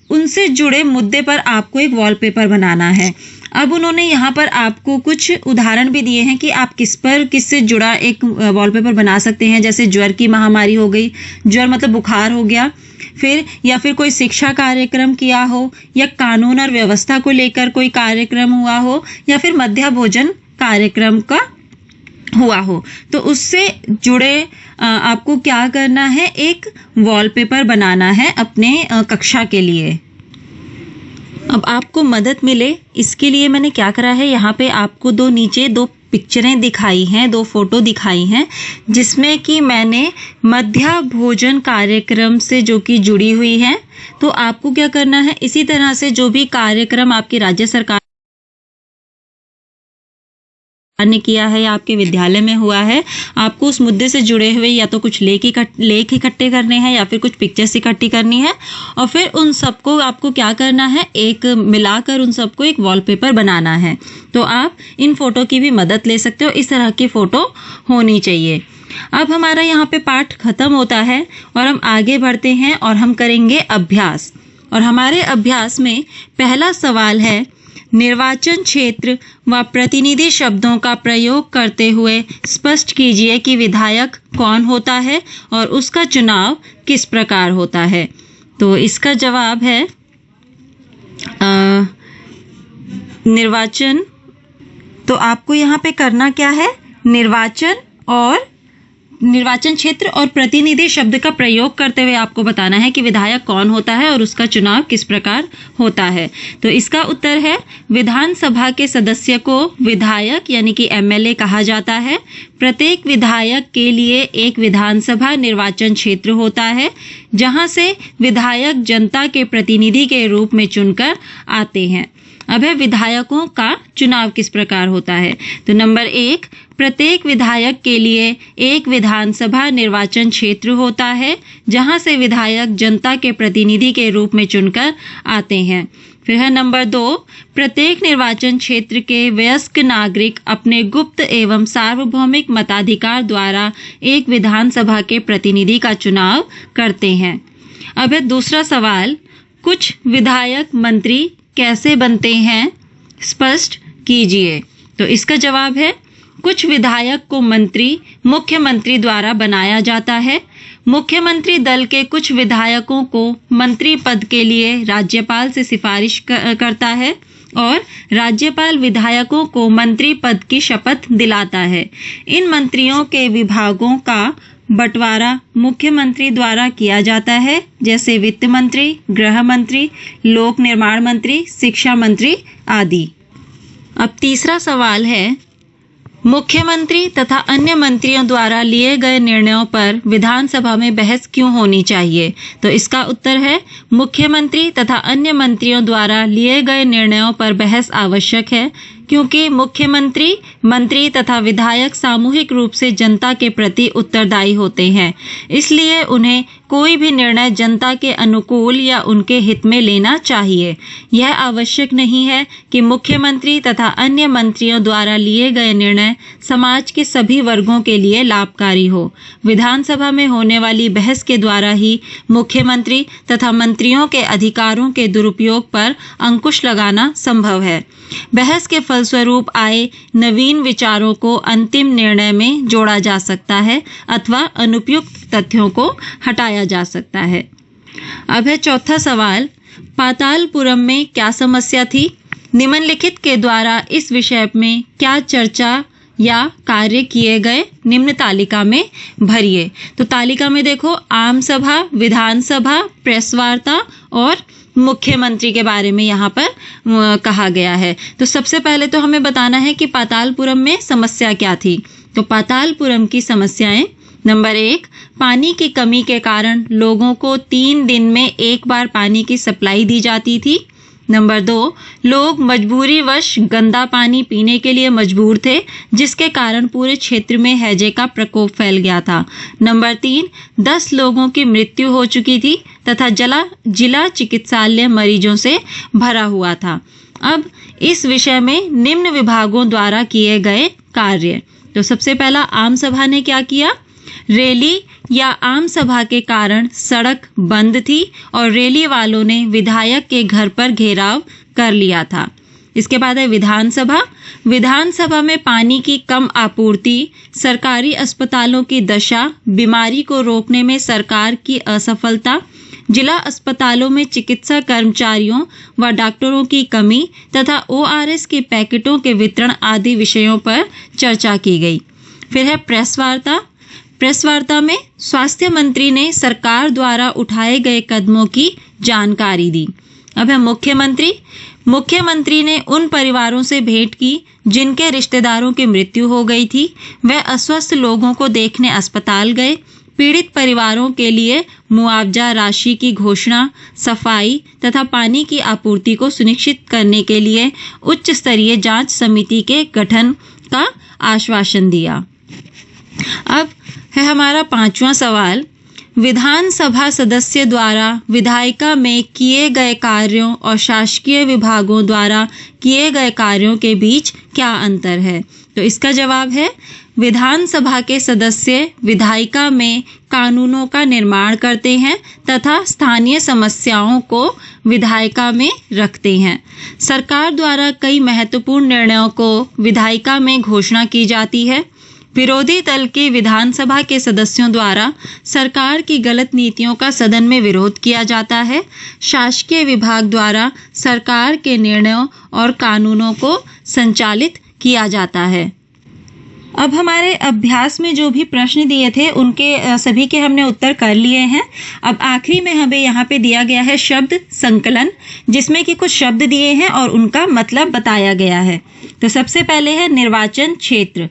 उनसे जुड़े मुद्दे पर आपको एक वॉलपेपर बनाना है। अब उन्होंने यहाँ पर आपको कुछ उदाहरण भी दिए हैं कि आप किससे जुड़ा एक वॉलपेपर बना सकते हैं। जैसे ज्वर की महामारी हो गई, ज्वर मतलब बुखार हो गया, फिर या फिर कोई शिक्षा कार्यक्रम किया हो, या कानून और व्यवस्था को लेकर कोई कार्यक्रम हुआ हो, या फिर मध्याह्न भोजन कार्यक्रम का हुआ हो। तो उससे जुड़े आपको क्या करना है, एक वॉलपेपर बनाना है अपने कक्षा के लिए। अब आपको मदद मिले इसके लिए मैंने क्या करा है, यहाँ पे आपको नीचे दो पिक्चरें दिखाई हैं, 2 फोटो दिखाई हैं, जिसमें कि मैंने मध्याह्न भोजन कार्यक्रम से जो कि जुड़ी हुई है। तो आपको क्या करना है, इसी तरह से जो भी कार्यक्रम आपकी राज्य सरकार ने किया है या आपके विद्यालय में हुआ है, आपको उस मुद्दे से जुड़े हुए या तो कुछ लेख इकट्ठे करने हैं या फिर कुछ पिक्चर्स इकट्ठी करनी है, और फिर उन सबको आपको क्या करना है, एक मिलाकर उन सबको एक वॉलपेपर बनाना है। तो आप इन फोटो की भी मदद ले सकते हो, इस तरह की फोटो होनी चाहिए। अब हमारा यहाँ पे पाठ खत्म होता है और हम आगे बढ़ते हैं और हम करेंगे अभ्यास। और हमारे अभ्यास में पहला सवाल है, निर्वाचन क्षेत्र व प्रतिनिधि शब्दों का प्रयोग करते हुए स्पष्ट कीजिए कि विधायक कौन होता है और उसका चुनाव किस प्रकार होता है। तो इसका जवाब है निर्वाचन। तो आपको यहाँ पे करना क्या है, निर्वाचन और निर्वाचन क्षेत्र और प्रतिनिधि शब्द का प्रयोग करते हुए आपको बताना है कि विधायक कौन होता है और उसका चुनाव किस प्रकार होता है। तो इसका उत्तर है विधानसभा के सदस्य को विधायक यानी कि एमएलए कहा जाता है। प्रत्येक विधायक के लिए एक विधानसभा निर्वाचन क्षेत्र होता है जहां से विधायक जनता के प्रतिनिधि के रूप में चुनकर आते हैं। अब है विधायकों का चुनाव किस प्रकार होता है। तो नंबर 1, प्रत्येक विधायक के लिए एक विधानसभा निर्वाचन क्षेत्र होता है जहां से विधायक जनता के प्रतिनिधि के रूप में चुनकर आते हैं। फिर है नंबर 2, प्रत्येक निर्वाचन क्षेत्र के वयस्क नागरिक अपने गुप्त एवं सार्वभौमिक मताधिकार द्वारा एक विधानसभा के प्रतिनिधि का चुनाव करते हैं। अब है दूसरा सवाल, कुछ विधायक मंत्री कैसे बनते हैं, स्पष्ट कीजिए। तो इसका जवाब है कुछ विधायक को मंत्री मुख्यमंत्री द्वारा बनाया जाता है। मुख्यमंत्री दल के कुछ विधायकों को मंत्री पद के लिए राज्यपाल से सिफारिश करता है और राज्यपाल विधायकों को मंत्री पद की शपथ दिलाता है। इन मंत्रियों के विभागों का बंटवारा मुख्यमंत्री द्वारा किया जाता है, जैसे वित्त मंत्री, गृह मंत्री, लोक निर्माण मंत्री, शिक्षा मंत्री आदि। अब तीसरा सवाल है, मुख्यमंत्री तथा अन्य मंत्रियों द्वारा लिए गए निर्णयों पर विधानसभा में बहस क्यों होनी चाहिए। तो इसका उत्तर है मुख्यमंत्री तथा अन्य मंत्रियों द्वारा लिए गए निर्णयों पर बहस आवश्यक है क्योंकि मुख्यमंत्री, मंत्री तथा विधायक सामूहिक रूप से जनता के प्रति उत्तरदायी होते हैं। इसलिए उन्हें कोई भी निर्णय जनता के अनुकूल या उनके हित में लेना चाहिए। यह आवश्यक नहीं है कि मुख्यमंत्री तथा अन्य मंत्रियों द्वारा लिए गए निर्णय समाज के सभी वर्गों के लिए लाभकारी हो। विधानसभा में होने वाली बहस के द्वारा ही मुख्यमंत्री तथा मंत्रियों के अधिकारों के दुरुपयोग पर अंकुश लगाना संभव है। बहस के फलस्वरूप आए नवीन विचारों को अंतिम निर्णय में जोड़ा जा सकता है अथवा अनुपयुक्त तथ्यों को हटाया जा सकता है। अब है चौथा सवाल, पातालपुरम में क्या समस्या थी। निम्नलिखित के द्वारा इस विषय में क्या चर्चा या कार्य किए गए, निम्न तालिका में भरिए। तो तालिका में देखो, आम सभा, विधानसभा, प्रेस वार्ता और मुख्यमंत्री के बारे में यहाँ पर कहा गया है। तो सबसे पहले तो हमें बताना है कि पातालपुरम में समस्या क्या थी। तो पातालपुरम की समस्याएं, नंबर 1, पानी की कमी के कारण लोगों को 3 दिन में एक बार पानी की सप्लाई दी जाती थी। नंबर 2, लोग मजबूरीवश गंदा पानी पीने के लिए मजबूर थे, जिसके कारण पूरे क्षेत्र में हैजे का प्रकोप फैल गया था। नंबर 3, 10 लोगों की मृत्यु हो चुकी थी तथा जिला चिकित्सालय मरीजों से भरा हुआ था। अब इस विषय में निम्न विभागों द्वारा किए गए कार्य। तो सबसे पहला, आम सभा ने क्या किया। रैली या आम सभा के कारण सड़क बंद थी और रैली वालों ने विधायक के घर पर घेराव कर लिया था। इसके बाद है विधानसभा। विधानसभा में पानी की कम आपूर्ति, सरकारी अस्पतालों की दशा, बीमारी को रोकने में सरकार की असफलता, जिला अस्पतालों में चिकित्सा कर्मचारियों व डॉक्टरों की कमी तथा ORS के पैकेटों के वितरण आदि विषयों पर चर्चा की गई। फिर है प्रेस वार्ता। प्रेस वार्ता में स्वास्थ्य मंत्री ने सरकार द्वारा उठाए गए कदमों की जानकारी दी। अब है मुख्यमंत्री। मुख्यमंत्री ने उन परिवारों से भेंट की जिनके रिश्तेदारों की मृत्यु हो गई थी। वह अस्वस्थ लोगों को देखने अस्पताल गए। पीड़ित परिवारों के लिए मुआवजा राशि की घोषणा, सफाई तथा पानी की आपूर्ति को सुनिश्चित करने के लिए उच्च स्तरीय जांच समिति के गठन का आश्वासन दिया। अब है हमारा 5वां सवाल, विधानसभा सदस्य द्वारा विधायिका में किए गए कार्यों और शासकीय विभागों द्वारा किए गए कार्यों के बीच क्या अंतर है। तो इसका जवाब है विधानसभा के सदस्य विधायिका में कानूनों का निर्माण करते हैं तथा स्थानीय समस्याओं को विधायिका में रखते हैं। सरकार द्वारा कई महत्वपूर्ण निर्णयों को विधायिका में घोषणा की जाती है। विरोधी दल के विधानसभा के सदस्यों द्वारा सरकार की गलत नीतियों का सदन में विरोध किया जाता है। शासकीय विभाग द्वारा सरकार के निर्णयों और कानूनों को संचालित किया जाता है। अब हमारे अभ्यास में जो भी प्रश्न दिए थे उनके सभी के हमने उत्तर कर लिए हैं। अब आखिरी में हमें यहाँ पे दिया गया है शब्द संकलन, जिसमें कि कुछ शब्द दिए हैं और उनका मतलब बताया गया है। तो सबसे पहले है निर्वाचन क्षेत्र।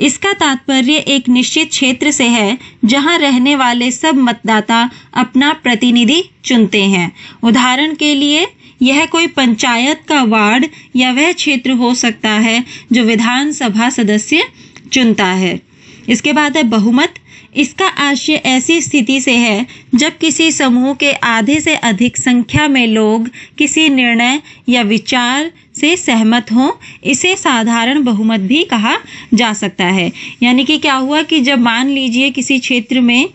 इसका तात्पर्य एक निश्चित क्षेत्र से है जहां रहने वाले सब मतदाता अपना प्रतिनिधि चुनते हैं। उदाहरण के लिए यह कोई पंचायत का वार्ड या वह क्षेत्र हो सकता है जो विधानसभा सदस्य चुनता है। इसके बाद है बहुमत। इसका आशय ऐसी स्थिति से है जब किसी समूह के आधे से अधिक संख्या में लोग किसी निर्णय या विचार से सहमत हों। इसे साधारण बहुमत भी कहा जा सकता है। यानी कि क्या हुआ कि जब मान लीजिए किसी क्षेत्र में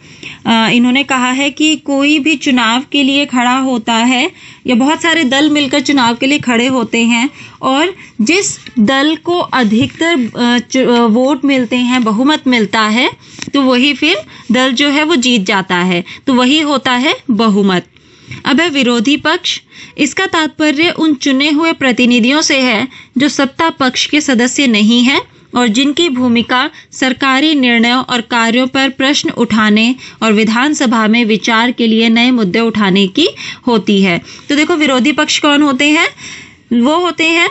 इन्होंने कहा है कि कोई भी चुनाव के लिए खड़ा होता है या बहुत सारे दल मिलकर चुनाव के लिए खड़े होते हैं और जिस दल को अधिकतर वोट मिलते हैं, बहुमत मिलता है, तो वही फिर दल जो है वो जीत जाता है। तो वही होता है बहुमत। अब है विरोधी पक्ष। इसका तात्पर्य उन चुने हुए प्रतिनिधियों से है जो सत्ता पक्ष के सदस्य नहीं हैं और जिनकी भूमिका सरकारी निर्णयों और कार्यों पर प्रश्न उठाने और विधानसभा में विचार के लिए नए मुद्दे उठाने की होती है। तो देखो विरोधी पक्ष कौन होते हैं? वो होते हैं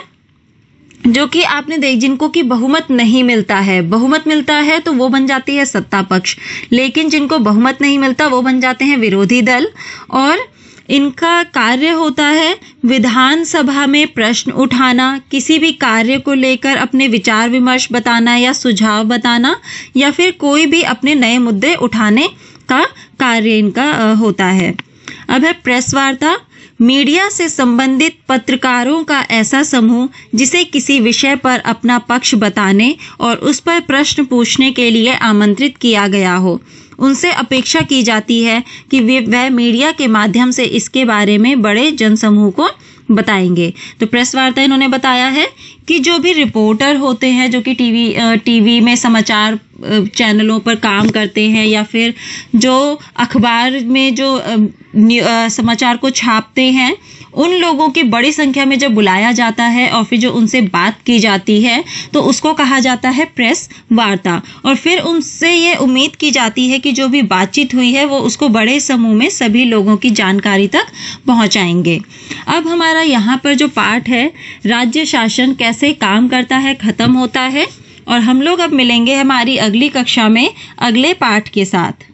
जो कि आपने देख जिनको कि बहुमत नहीं मिलता है। बहुमत मिलता है तो वो बन जाती है सत्ता पक्ष, लेकिन जिनको बहुमत नहीं मिलता वो बन जाते हैं विरोधी दल। और इनका कार्य होता है विधानसभा में प्रश्न उठाना, किसी भी कार्य को लेकर अपने विचार विमर्श बताना या सुझाव बताना, या फिर कोई भी अपने नए मुद्दे उठाने का कार्य इनका होता है। अब है प्रेस वार्ता। मीडिया से संबंधित पत्रकारों का ऐसा समूह जिसे किसी विषय पर अपना पक्ष बताने और उस पर प्रश्न पूछने के लिए आमंत्रित किया गया हो। उनसे अपेक्षा की जाती है कि वह मीडिया के माध्यम से इसके बारे में बड़े जनसमूह को बताएंगे। तो प्रेस वार्ता इन्होंने बताया है कि जो भी रिपोर्टर होते हैं जो कि टीवी में समाचार चैनलों पर काम करते हैं या फिर जो अखबार में जो समाचार को छापते हैं, उन लोगों की बड़ी संख्या में जब बुलाया जाता है और फिर जो उनसे बात की जाती है तो उसको कहा जाता है प्रेस वार्ता। और फिर उनसे ये उम्मीद की जाती है कि जो भी बातचीत हुई है वो उसको बड़े समूह में सभी लोगों की जानकारी तक पहुंचाएंगे। अब हमारा यहाँ पर जो पाठ है राज्य शासन कैसे काम करता है खत्म होता है और हम लोग अब मिलेंगे हमारी अगली कक्षा में अगले पाठ के साथ।